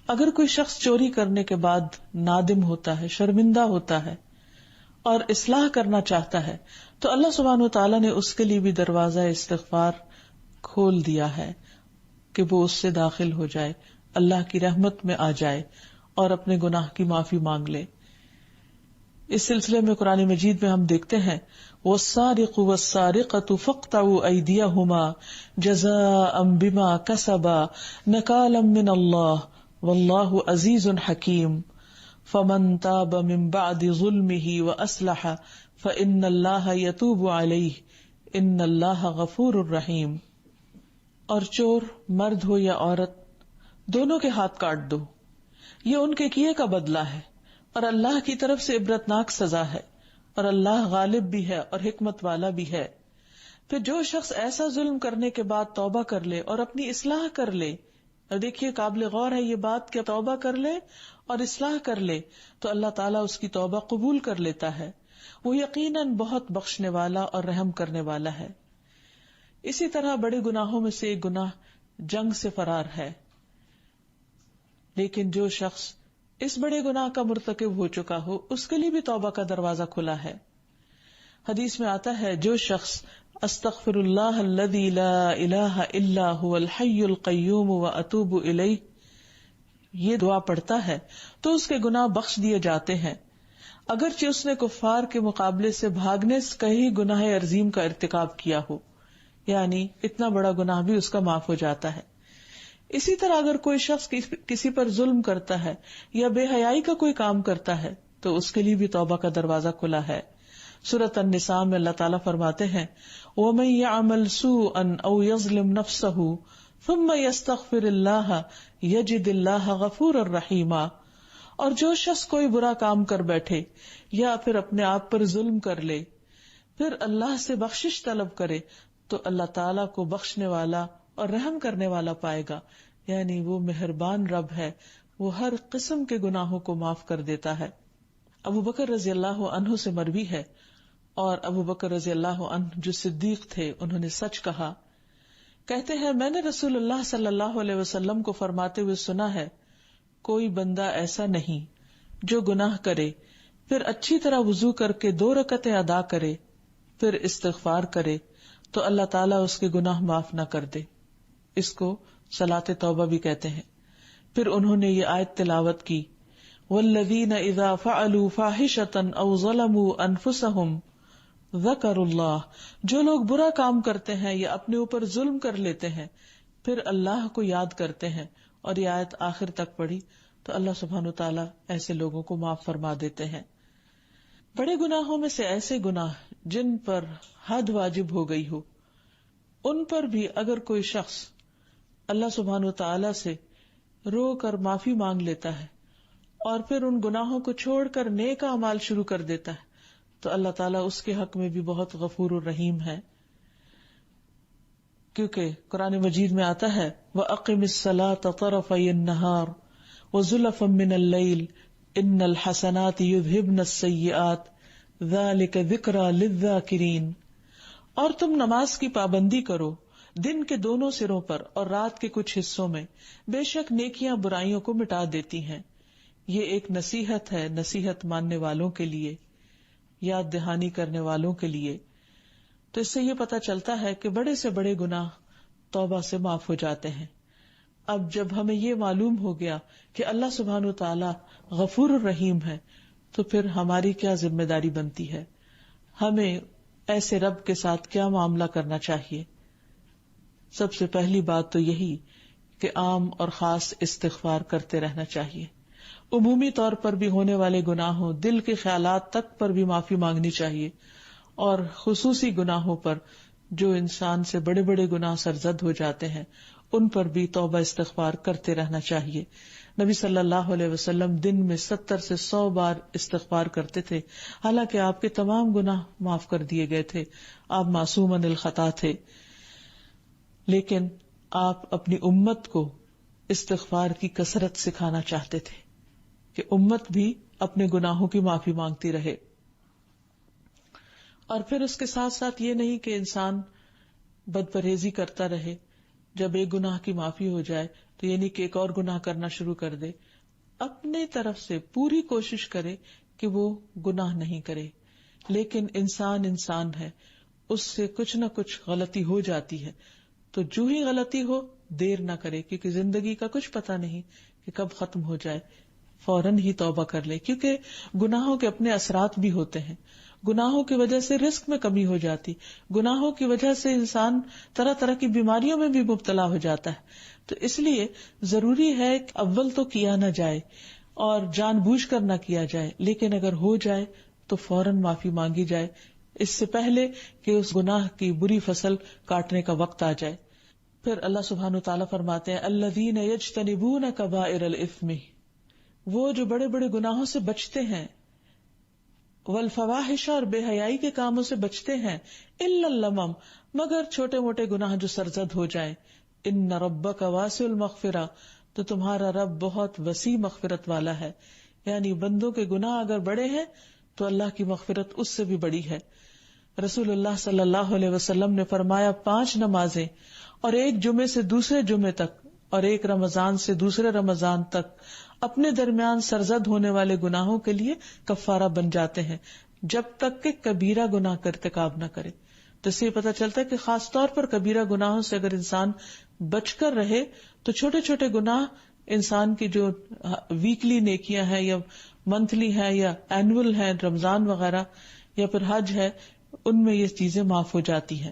اگر کوئی شخص چوری کرنے کے بعد نادم ہوتا ہے، شرمندہ ہوتا ہے اور اصلاح کرنا چاہتا ہے تو اللہ سبحانہ وتعالی نے اس کے لیے بھی دروازہ استغفار کھول دیا ہے کہ وہ اس سے داخل ہو جائے، اللہ کی رحمت میں آ جائے اور اپنے گناہ کی معافی مانگ لے. اس سلسلے میں قرآن مجید میں ہم دیکھتے ہیں وَالسَّارِقُ وَالسَّارِقَةُ فَاقْطَعُوا أَيْدِيَهُمَا جَزَاءً بِمَا كَسَبَا نَكَالًا مِّنَ اللَّهِ وَاللَّهُ عَزِيزٌ حَكِيمٌ فَمَن تَابَ مِن بَعْدِ ظُلْمِهِ وَأَصْلَحَ فَإِنَّ اللَّهَ يَتُوبُ عَلَيْهِ إِنَّ اللَّهَ غَفُورٌ رَحِيمٌ. اور چور مرد ہو یا عورت دونوں کے ہاتھ کاٹ دو، یہ ان کے کیے کا بدلہ ہے اور اللہ کی طرف سے عبرتناک سزا ہے، اور اللہ غالب بھی ہے اور حکمت والا بھی ہے. پھر جو شخص ایسا ظلم کرنے کے بعد توبہ کر لے اور اپنی اصلاح کر لے، اور دیکھیے قابل غور ہے یہ بات کہ توبہ کر لے اور اصلاح کر لے تو اللہ تعالیٰ اس کی توبہ قبول کر لیتا ہے. وہ یقیناً بہت بخشنے والا اور رحم کرنے والا ہے. اسی طرح بڑے گناہوں میں سے ایک گناہ جنگ سے فرار ہے. لیکن جو شخص اس بڑے گناہ کا مرتکب ہو چکا ہو اس کے لیے بھی توبہ کا دروازہ کھلا ہے. حدیث میں آتا ہے جو شخص استغفر اللہ الذی لا الہ الا هو الحی القیوم واتوب الیہ یہ دعا پڑھتا ہے تو اس کے گناہ بخش دیے جاتے ہیں، اگرچہ اس نے کفار کے مقابلے سے بھاگنے سے کہیں گناہ عظیم کا ارتکاب کیا ہو. یعنی اتنا بڑا گناہ بھی اس کا معاف ہو جاتا ہے. اسی طرح اگر کوئی شخص کسی پر ظلم کرتا ہے یا بے حیائی کا کوئی کام کرتا ہے تو اس کے لیے بھی توبہ کا دروازہ کھلا ہے. سورۃ النساء میں اللہ تعالیٰ فرماتے ہیں وَمَن يَعْمَلْ سُوءًا أَوْ يَظْلِمْ نَفْسَهُ ثُمَّ يَسْتَغْفِرِ اللَّهَ يَجِدِ اللَّهَ غَفُورًا رَحِيمًا. اور جو شخص کوئی برا کام کر بیٹھے یا پھر اپنے آپ پر ظلم کر لے پھر اللہ سے بخشش طلب کرے تو اللہ تعالیٰ کو بخشنے والا اور رحم کرنے والا پائے گا. یعنی وہ مہربان رب ہے، وہ ہر قسم کے گناہوں کو معاف کر دیتا ہے. ابو بکر رضی اللہ عنہ سے مروی ہے، اور ابو بکر رضی اللہ عنہ جو صدیق تھے انہوں نے سچ کہا. کہتے ہیں میں نے رسول اللہ صلی اللہ علیہ وسلم کو فرماتے ہوئے سنا ہے کوئی بندہ ایسا نہیں جو گناہ کرے پھر اچھی طرح وضو کر کے 2 رکعتیں ادا کرے پھر استغفار کرے تو اللہ تعالیٰ اس کے گناہ معاف نہ کر دے. اس کو صلاۃ توبہ بھی کہتے ہیں. پھر انہوں نے یہ آیت تلاوت کی والذین اذا فعلوا فاحشۃ او ظلموا انفسهم ذکروا اللہ. جو لوگ برا کام کرتے ہیں یا اپنے اوپر ظلم کر لیتے ہیں پھر اللہ کو یاد کرتے ہیں. اور یہ آیت آخر تک پڑھی تو اللہ سبحانہ وتعالی ایسے لوگوں کو معاف فرما دیتے ہیں. بڑے گناہوں میں سے ایسے گناہ جن پر حد واجب ہو گئی ہو ان پر بھی اگر کوئی شخص اللہ سبحانہ وتعالی سے رو کر معافی مانگ لیتا ہے اور پھر ان گناہوں کو چھوڑ کر نیک اعمال شروع کر دیتا ہے تو اللہ تعالیٰ اس کے حق میں بھی بہت غفور الرحیم ہے، کیونکہ قرآن مجید میں آتا ہے وَأَقِمِ الصَّلَاةَ طَرَفَيِ النَّهَارِ وَزُلَفًا مِّنَ اللَّيْلِ إِنَّ الْحَسَنَاتِ يُذْهِبْنَ السَّيِّئَاتِ ذَلِكَ ذِكْرَى لِلذَّاكِرِينَ، اور تم نماز کی پابندی کرو دن کے دونوں سروں پر اور رات کے کچھ حصوں میں، بے شک نیکیاں برائیوں کو مٹا دیتی ہیں۔ یہ ایک نصیحت ہے، نصیحت ماننے والوں کے لیے، یاد دہانی کرنے والوں کے لیے۔ تو اس سے یہ پتہ چلتا ہے کہ بڑے سے بڑے گناہ توبہ سے معاف ہو جاتے ہیں۔ اب جب ہمیں یہ معلوم ہو گیا کہ اللہ سبحانہ وتعالی غفور الرحیم ہے، تو پھر ہماری کیا ذمہ داری بنتی ہے، ہمیں ایسے رب کے ساتھ کیا معاملہ کرنا چاہیے؟ سب سے پہلی بات تو یہی کہ عام اور خاص استغفار کرتے رہنا چاہیے۔ عمومی طور پر بھی ہونے والے گناہوں، دل کے خیالات تک پر بھی معافی مانگنی چاہیے، اور خصوصی گناہوں پر جو انسان سے بڑے بڑے گناہ سرزد ہو جاتے ہیں ان پر بھی توبہ استغفار کرتے رہنا چاہیے۔ نبی صلی اللہ علیہ وسلم دن میں 70 سے 100 بار استغفار کرتے تھے، حالانکہ آپ کے تمام گناہ معاف کر دیے گئے تھے، آپ معصوم عن الخطا تھے، لیکن آپ اپنی امت کو استغفار کی کثرت سکھانا چاہتے تھے کہ امت بھی اپنے گناہوں کی معافی مانگتی رہے۔ اور پھر اس کے ساتھ ساتھ یہ نہیں کہ انسان بد پرہیزی کرتا رہے، جب ایک گناہ کی معافی ہو جائے تو یہ نہیں کہ ایک اور گناہ کرنا شروع کر دے، اپنے طرف سے پوری کوشش کرے کہ وہ گناہ نہیں کرے۔ لیکن انسان ہے، اس سے کچھ نہ کچھ غلطی ہو جاتی ہے، تو جو ہی غلطی ہو دیر نہ کرے، کیونکہ زندگی کا کچھ پتہ نہیں کہ کب ختم ہو جائے، فوراً ہی توبہ کر لے، کیونکہ گناہوں کے اپنے اثرات بھی ہوتے ہیں۔ گناہوں کی وجہ سے رزق میں کمی ہو جاتی، گناہوں کی وجہ سے انسان طرح طرح کی بیماریوں میں بھی مبتلا ہو جاتا ہے۔ تو اس لیے ضروری ہے کہ اول تو کیا نہ جائے اور جان بوجھ کر نہ کیا جائے، لیکن اگر ہو جائے تو فوراً معافی مانگی جائے، اس سے پہلے کہ اس گناہ کی بری فصل کاٹنے کا وقت آ جائے۔ پھر اللہ سبحانہ تعالیٰ فرماتے ہیں الذین یجتنبون کبائر الاثم، وہ جو بڑے بڑے گناہوں سے بچتے ہیں، والفواحش، اور بے حیائی کے کاموں سے بچتے ہیں، الا اللمم، مگر چھوٹے موٹے گناہ جو سرزد ہو جائیں، ان ربک واسع المغفرہ، تو تمہارا رب بہت وسیع مغفرت والا ہے، یعنی بندوں کے گناہ اگر بڑے ہیں تو اللہ کی مغفرت اس سے بھی بڑی ہے۔ رسول اللہ صلی اللہ علیہ وسلم نے فرمایا 5 نمازیں اور ایک جمعے سے دوسرے جمعے تک اور ایک رمضان سے دوسرے رمضان تک اپنے درمیان سرزد ہونے والے گناہوں کے لیے کفارہ بن جاتے ہیں، جب تک کہ کبیرہ گناہ کا ارتکاب نہ کرے۔ تو اس سے پتہ چلتا ہے کہ خاص طور پر کبیرہ گناہوں سے اگر انسان بچ کر رہے تو چھوٹے چھوٹے گناہ انسان کی جو ویکلی نیکیاں ہیں یا منتھلی ہیں یا اینول ہیں، رمضان وغیرہ یا پھر حج ہے، ان میں یہ چیزیں معاف ہو جاتی ہیں۔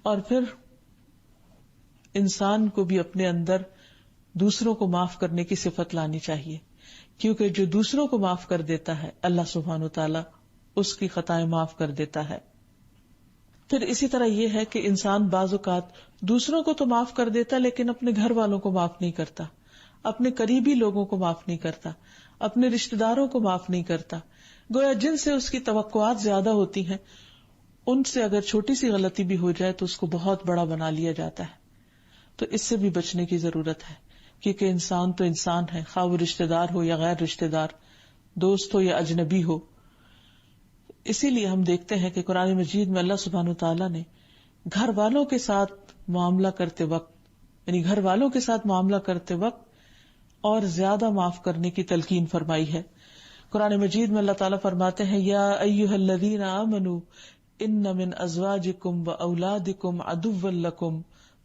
اور پھر انسان کو بھی اپنے اندر دوسروں کو معاف کرنے کی صفت لانی چاہیے، کیونکہ جو دوسروں کو معاف کر دیتا ہے اللہ سبحانہ وتعالی اس کی خطائیں معاف کر دیتا ہے۔ پھر اسی طرح یہ ہے کہ انسان بعض اوقات دوسروں کو تو معاف کر دیتا لیکن اپنے گھر والوں کو معاف نہیں کرتا، اپنے قریبی لوگوں کو معاف نہیں کرتا، اپنے رشتہ داروں کو معاف نہیں کرتا، گویا جن سے اس کی توقعات زیادہ ہوتی ہیں ان سے اگر چھوٹی سی غلطی بھی ہو جائے تو اس کو بہت بڑا بنا لیا جاتا ہے۔ تو اس سے بھی بچنے کی ضرورت ہے، کیونکہ انسان تو انسان ہے، خواہ وہ رشتہ دار ہو یا غیر رشتہ دار، دوست ہو یا اجنبی ہو۔ اسی لیے ہم دیکھتے ہیں کہ قرآن مجید میں اللہ سبحانہ تعالیٰ نے گھر والوں کے ساتھ معاملہ کرتے وقت، یعنی گھر والوں کے ساتھ معاملہ کرتے وقت اور زیادہ معاف کرنے کی تلقین فرمائی ہے۔ قرآن مجید میں اللہ تعالیٰ فرماتے ہیں یا ایھا الذین آمنوا ان من ازواجکم واولادکم عدوا لکم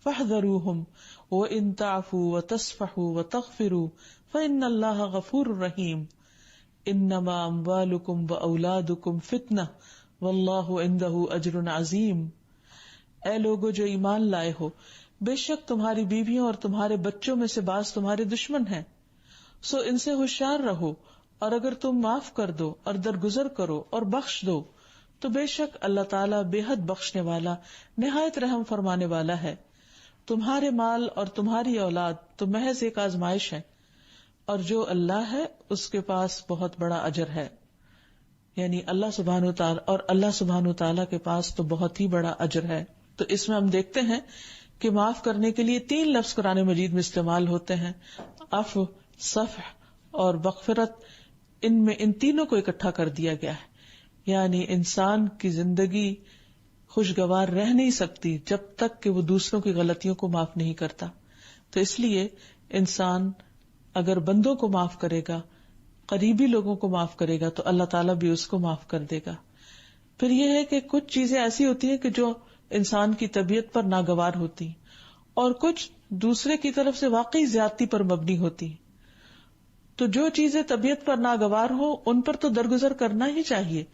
فاحذروہم وان تعفوا وتصفحوا وتغفروا فان اللہ غفور رحیم انما اموالکم واولادکم فتنہ واللہ عندہ اجر عظیم۔ اے لوگو جو ایمان لائے ہو، بے شک تمہاری بیویوں اور تمہارے بچوں میں سے بعض تمہارے دشمن ہیں، سو ان سے ہوشیار رہو، اور اگر تم معاف کر دو اور درگزر کرو اور بخش دو تو بے شک اللہ تعالیٰ بے حد بخشنے والا نہایت رحم فرمانے والا ہے۔ تمہارے مال اور تمہاری اولاد تو محض ایک آزمائش ہے، اور جو اللہ ہے اس کے پاس بہت بڑا اجر ہے۔ یعنی اللہ سبحانہ وتعالی اور اللہ سبحانہ وتعالی کے پاس تو بہت ہی بڑا اجر ہے. تو اس میں ہم دیکھتے ہیں کہ معاف کرنے کے لیے 3 لفظ قرآن مجید میں استعمال ہوتے ہیں: عفو، صفح اور مغفرت. ان تینوں کو اکٹھا کر دیا گیا ہے. یعنی انسان کی زندگی خوشگوار رہ نہیں سکتی جب تک کہ وہ دوسروں کی غلطیوں کو معاف نہیں کرتا. تو اس لیے انسان اگر بندوں کو معاف کرے گا، قریبی لوگوں کو معاف کرے گا، تو اللہ تعالیٰ بھی اس کو معاف کر دے گا. پھر یہ ہے کہ کچھ چیزیں ایسی ہوتی ہیں کہ جو انسان کی طبیعت پر ناگوار ہوتی ہیں، اور کچھ دوسرے کی طرف سے واقعی زیادتی پر مبنی ہوتی ہیں. تو جو چیزیں طبیعت پر ناگوار ہو ان پر تو درگزر کرنا ہی چاہیے،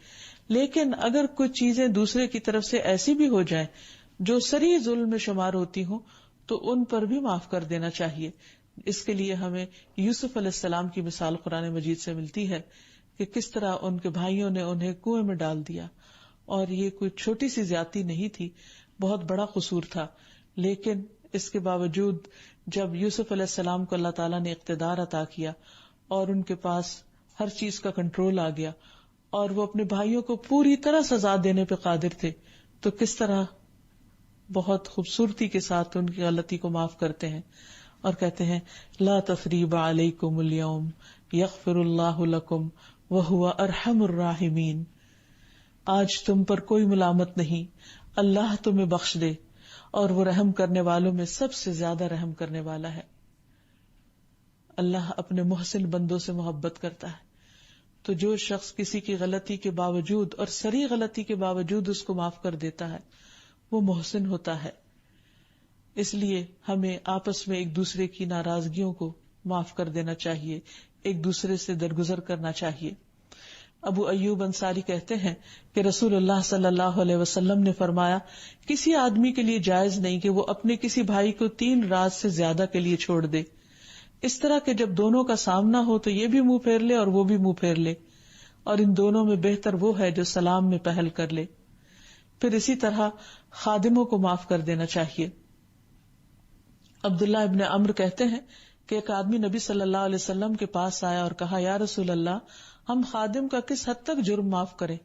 لیکن اگر کچھ چیزیں دوسرے کی طرف سے ایسی بھی ہو جائیں جو صریح ظلم میں شمار ہوتی ہوں تو ان پر بھی معاف کر دینا چاہیے. اس کے لیے ہمیں یوسف علیہ السلام کی مثال قرآن مجید سے ملتی ہے کہ کس طرح ان کے بھائیوں نے انہیں کنویں میں ڈال دیا، اور یہ کوئی چھوٹی سی زیادتی نہیں تھی، بہت بڑا قصور تھا. لیکن اس کے باوجود جب یوسف علیہ السلام کو اللہ تعالیٰ نے اقتدار عطا کیا اور ان کے پاس ہر چیز کا کنٹرول آ گیا اور وہ اپنے بھائیوں کو پوری طرح سزا دینے پہ قادر تھے، تو کس طرح بہت خوبصورتی کے ساتھ ان کی غلطی کو معاف کرتے ہیں اور کہتے ہیں لا تثریب علیکم اليوم یغفر اللہ لکم وہو ارحم الراحمین. آج تم پر کوئی ملامت نہیں، اللہ تمہیں بخش دے اور وہ رحم کرنے والوں میں سب سے زیادہ رحم کرنے والا ہے. اللہ اپنے محسن بندوں سے محبت کرتا ہے. تو جو شخص کسی کی غلطی کے باوجود اور صریح غلطی کے باوجود اس کو معاف کر دیتا ہے وہ محسن ہوتا ہے. اس لیے ہمیں آپس میں ایک دوسرے کی ناراضگیوں کو معاف کر دینا چاہیے، ایک دوسرے سے درگزر کرنا چاہیے. ابو ایوب انصاری کہتے ہیں کہ رسول اللہ صلی اللہ علیہ وسلم نے فرمایا، کسی آدمی کے لیے جائز نہیں کہ وہ اپنے کسی بھائی کو 3 رات سے زیادہ کے لیے چھوڑ دے، اس طرح کہ جب دونوں کا سامنا ہو تو یہ بھی منہ پھیر لے اور وہ بھی منہ پھیر لے، اور ان دونوں میں بہتر وہ ہے جو سلام میں پہل کر لے. پھر اسی طرح خادموں کو معاف کر دینا چاہیے. عبداللہ ابن عمرو کہتے ہیں کہ ایک آدمی نبی صلی اللہ علیہ وسلم کے پاس آیا اور کہا، یا رسول اللہ، ہم خادم کا کس حد تک جرم معاف کریں؟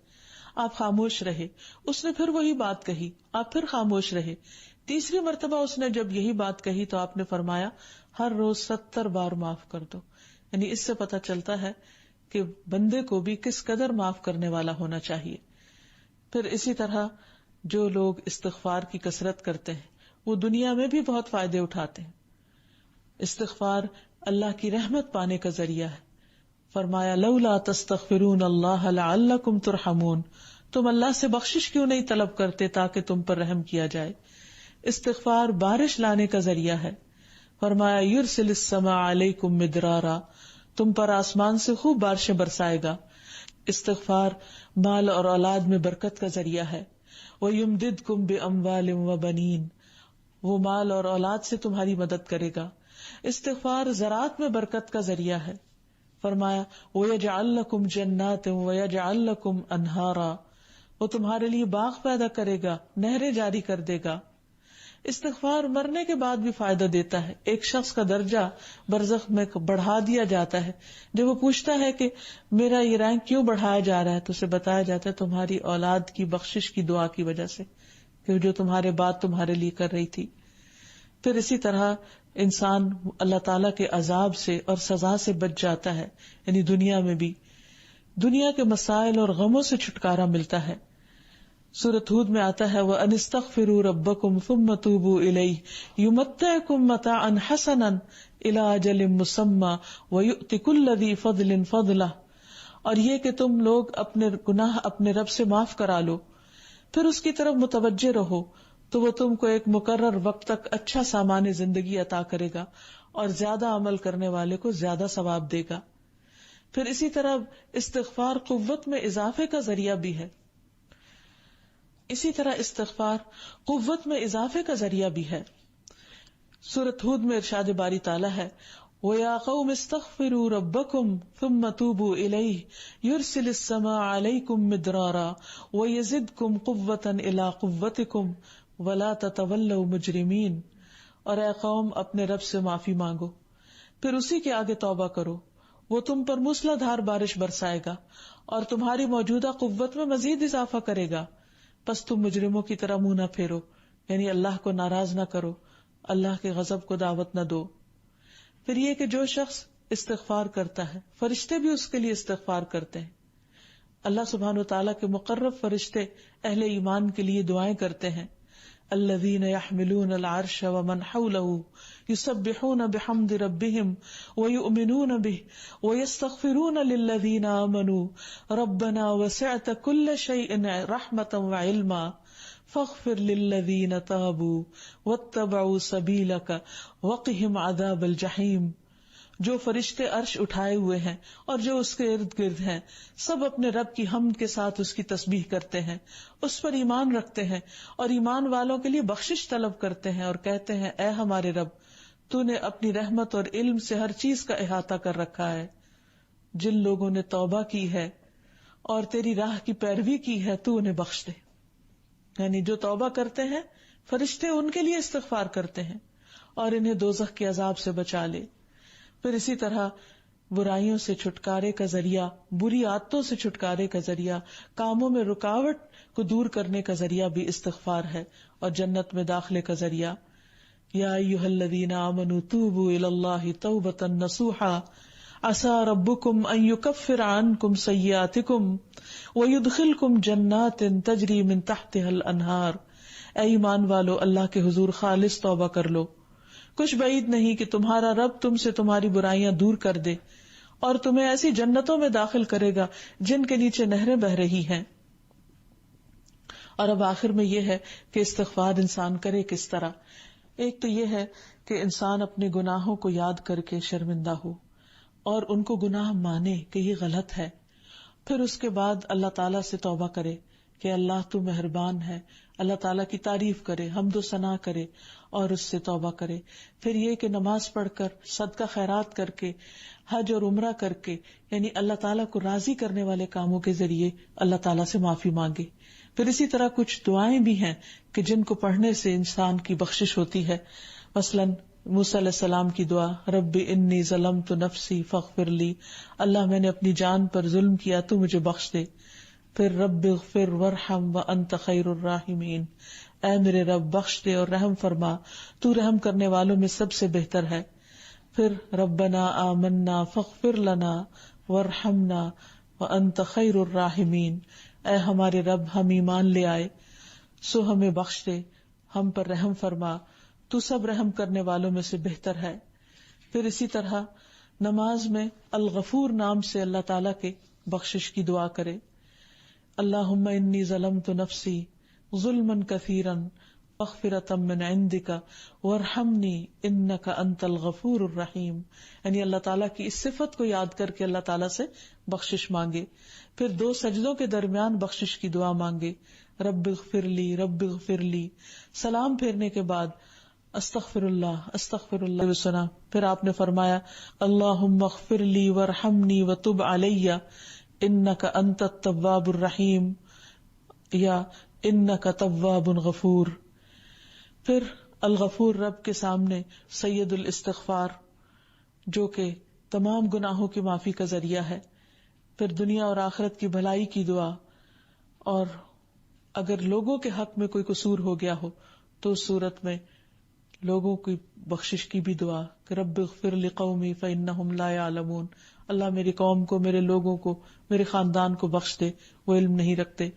آپ خاموش رہے. اس نے پھر وہی بات کہی، آپ پھر خاموش رہے. تیسری مرتبہ اس نے جب یہی بات کہی تو آپ نے فرمایا، ہر روز 70 بار معاف کر دو. یعنی اس سے پتہ چلتا ہے کہ بندے کو بھی کس قدر معاف کرنے والا ہونا چاہیے. پھر اسی طرح جو لوگ استغفار کی کثرت کرتے ہیں وہ دنیا میں بھی بہت فائدے اٹھاتے ہیں. استغفار اللہ کی رحمت پانے کا ذریعہ ہے. فرمایا، لولا تستغفرون اللہ لعلکم ترحمون، تم اللہ سے بخشش کیوں نہیں طلب کرتے تاکہ تم پر رحم کیا جائے. استغفار بارش لانے کا ذریعہ ہے. فرمایا، یرسل السماء علیکم مدرارا، تم پر آسمان سے خوب بارشیں برسائے گا. استغفار مال اور اولاد میں برکت کا ذریعہ ہے. وَيُمْدِدْكُمْ بِأَمْوَالٍ وَبَنِينَ، وہ مال اور اولاد سے تمہاری مدد کرے گا. استغفار زراعت میں برکت کا ذریعہ ہے. فرمایا، وَيَجْعَلْ لَكُمْ جَنَّاتٍ وَيَجْعَلْ لَكُمْ أَنْهَارًا، وہ تمہارے لیے باغ پیدا کرے گا، نہریں جاری کر دے گا. استغفار مرنے کے بعد بھی فائدہ دیتا ہے. ایک شخص کا درجہ برزخ میں بڑھا دیا جاتا ہے. جب وہ پوچھتا ہے کہ میرا یہ رینک کیوں بڑھایا جا رہا ہے تو اسے بتایا جاتا ہے تمہاری اولاد کی بخشش کی دعا کی وجہ سے، کہ جو تمہارے بعد تمہارے لیے کر رہی تھی. پھر اسی طرح انسان اللہ تعالیٰ کے عذاب سے اور سزا سے بچ جاتا ہے. یعنی دنیا میں بھی دنیا کے مسائل اور غموں سے چھٹکارا ملتا ہے. سورۃ ہود میں آتا ہے، وَأَنِ اسْتَغْفِرُوا رَبَّكُمْ ثُمَّ تُوبُوا إِلَيْهِ يُمَتِّعْكُمْ مَتَاعًا حَسَنًا إِلَىٰ أَجَلٍ مُّسَمًّى وَيُؤْتِ كُلَّ ذِي فَضْلٍ فَضْلَهُ، اور یہ کہ تم لوگ اپنے گناہ اپنے رب سے معاف کرا لو، پھر اس کی طرف متوجہ رہو تو وہ تم کو ایک مقرر وقت تک اچھا سامان زندگی عطا کرے گا اور زیادہ عمل کرنے والے کو زیادہ ثواب دے گا. پھر اسی طرح استغفار قوت میں اضافے کا ذریعہ بھی ہے. اسی طرح استغفار قوت میں اضافے کا ذریعہ بھی ہے. سورۃ ہود میں ارشاد باری تعالیٰ ہے، وَيَا قَوْمِ اسْتَغْفِرُوا رَبَّكُمْ ثُمَّ تُوبُوا إِلَيْهِ يُرْسِلِ السَّمَاءَ عَلَيْكُمْ مِدْرَارًا وَيَزِدْكُمْ قُوَّةً إِلَىٰ قُوَّتِكُمْ وَلَا تَتَوَلَّوْا مُجْرِمِينَ. اور اے قوم، اپنے رب سے معافی مانگو، پھر اسی کے آگے توبہ کرو، وہ تم پر موسلا دھار بارش برسائے گا اور تمہاری موجودہ قوت میں مزید اضافہ کرے گا، پس تم مجرموں کی طرح منہ نہ پھیرو، یعنی اللہ کو ناراض نہ کرو، اللہ کے غضب کو دعوت نہ دو۔ پھر یہ کہ جو شخص استغفار کرتا ہے فرشتے بھی اس کے لیے استغفار کرتے ہیں۔ اللہ سبحانہ وتعالیٰ کے مقرب فرشتے اہل ایمان کے لیے دعائیں کرتے ہیں، الذین یحملون العرش ومن حولہ یسبحون بحمد ربہم ویؤمنون بہ ویستغفرون للذین آمنوا ربنا وسعت کل شیء رحمتا وعلما فاغفر للذین تابوا واتبعوا سبیلک وقہم عذاب الجحیم۔ جو فرشتے عرش اٹھائے ہوئے ہیں اور جو اس کے ارد گرد ہیں، سب اپنے رب کی حمد کے ساتھ اس کی تسبیح کرتے ہیں، اس پر ایمان رکھتے ہیں اور ایمان والوں کے لیے بخشش طلب کرتے ہیں اور کہتے ہیں، اے ہمارے رب، تو نے اپنی رحمت اور علم سے ہر چیز کا احاطہ کر رکھا ہے۔ جن لوگوں نے توبہ کی ہے اور تیری راہ کی پیروی کی ہے تو انہیں بخش دے۔ یعنی جو توبہ کرتے ہیں فرشتے ان کے لیے استغفار کرتے ہیں اور انہیں دوزخ کے عذاب سے بچا لے۔ پھر اسی طرح برائیوں سے چھٹکارے کا ذریعہ، بری عادتوں سے چھٹکارے کا ذریعہ، کاموں میں رکاوٹ کو دور کرنے کا ذریعہ بھی استغفار ہے، اور جنت میں داخلے کا ذریعہ۔ یا ایھا الذین آمنوا توبوا الی اللہ توبۃ نصوحا عسى ربکم ان یکفر عنکم سیئاتکم ویدخلکم جنات تجری من تحتها الانہار۔ اے ایمان والو، اللہ کے حضور خالص توبہ کر لو، کچھ بعید نہیں کہ تمہارا رب تم سے تمہاری برائیاں دور کر دے اور تمہیں ایسی جنتوں میں داخل کرے گا جن کے نیچے نہریں بہ رہی ہیں۔ اور اب آخر میں یہ ہے کہ استغفار انسان کرے کس طرح۔ ایک تو یہ ہے کہ انسان اپنے گناہوں کو یاد کر کے شرمندہ ہو اور ان کو گناہ مانے کہ یہ غلط ہے، پھر اس کے بعد اللہ تعالیٰ سے توبہ کرے کہ اللہ تو مہربان ہے، اللہ تعالیٰ کی تعریف کرے، حمد و ثنا کرے اور اس سے توبہ کرے۔ پھر یہ کہ نماز پڑھ کر، صدقہ خیرات کر کے، حج اور عمرہ کر کے، یعنی اللہ تعالیٰ کو راضی کرنے والے کاموں کے ذریعے اللہ تعالیٰ سے معافی مانگے۔ پھر اسی طرح کچھ دعائیں بھی ہیں کہ جن کو پڑھنے سے انسان کی بخشش ہوتی ہے، مثلاً موسیٰ علیہ السلام کی دعا، رب انی ظلمت نفسی فاغفر لی، اللہ میں نے اپنی جان پر ظلم کیا تو مجھے بخش دے۔ پھر رب اغفر وارحم وانت خیر الراحمین، اے میرے رب بخش دے اور رحم فرما، تو رحم کرنے والوں میں سب سے بہتر ہے۔ پھر ربنا آمنا فاغفر لنا وارحمنا وانت خیر الراحمین، اے ہمارے رب ہم ایمان لے آئے سو ہمیں بخش دے، ہم پر رحم فرما، تو سب رحم کرنے والوں میں سے بہتر ہے۔ پھر اسی طرح نماز میں الغفور نام سے اللہ تعالیٰ کے بخشش کی دعا کرے، اللہم انی ظلمت نفسی ظلما کثیرا مغفرۃ من عندک وارحمنی انک انت الغفور الرحیم، یعنی اللہ تعالیٰ کی اس صفت کو یاد کر کے اللہ تعالیٰ سے بخشش مانگے۔ پھر 2 سجدوں کے درمیان بخشش کی دعا مانگے، رب اغفر لی رب اغفر لی، سلام پھیرنے کے بعد استغفر اللہ وسنا۔ پھر آپ نے فرمایا اللہم اغفر لی وارحمنی وتب علی انک انت التواب الرحیم یا انک تواب غفور۔ پھر الغفور رب کے سامنے سید الاستغفار، جو کہ تمام گناہوں کی معافی کا ذریعہ ہے۔ پھر دنیا اور آخرت کی بھلائی کی دعا، اور اگر لوگوں کے حق میں کوئی قصور ہو گیا ہو تو اس صورت میں لوگوں کی بخشش کی بھی دعا کہ رب اغفر لقومی فانہم لا یعلمون، اللہ میری قوم کو، میرے لوگوں کو، میرے خاندان کو بخش دے، وہ علم نہیں رکھتے۔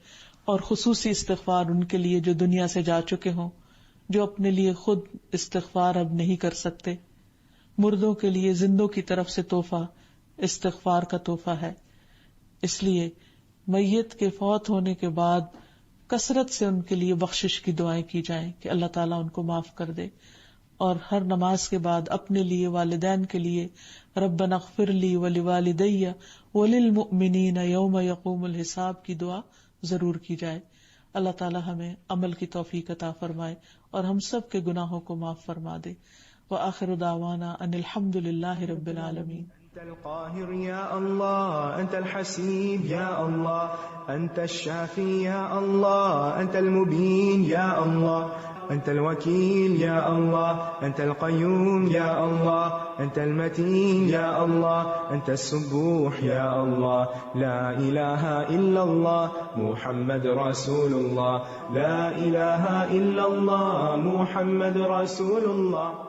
اور خصوصی استغفار ان کے لیے جو دنیا سے جا چکے ہوں، جو اپنے لیے خود استغفار اب نہیں کر سکتے۔ مردوں کے لیے زندوں کی طرف سے تحفہ استغفار کا تحفہ ہے، اس لیے میت کے فوت ہونے کے بعد کثرت سے ان کے لیے بخشش کی دعائیں کی جائیں کہ اللہ تعالیٰ ان کو معاف کر دے۔ اور ہر نماز کے بعد اپنے لیے، والدین کے لیے ربنا اغفر لی ولوالدی وللمؤمنین یوم یقوم الحساب کی دعا ضرور کی جائے۔ اللہ تعالیٰ ہمیں عمل کی توفیق عطا فرمائے اور ہم سب کے گناہوں کو معاف فرما دے۔ وآخر دعوانا ان الحمد للہ رب العالمین۔ أنت القاهر يا الله، أنت الحسيب يا الله، أنت الشافي يا الله، أنت المبين يا الله، أنت الوكيل يا الله، أنت القيوم يا الله، أنت المتين يا الله، أنت السبوح يا الله. لا إله إلا الله محمد رسول الله، لا إله إلا الله محمد رسول الله.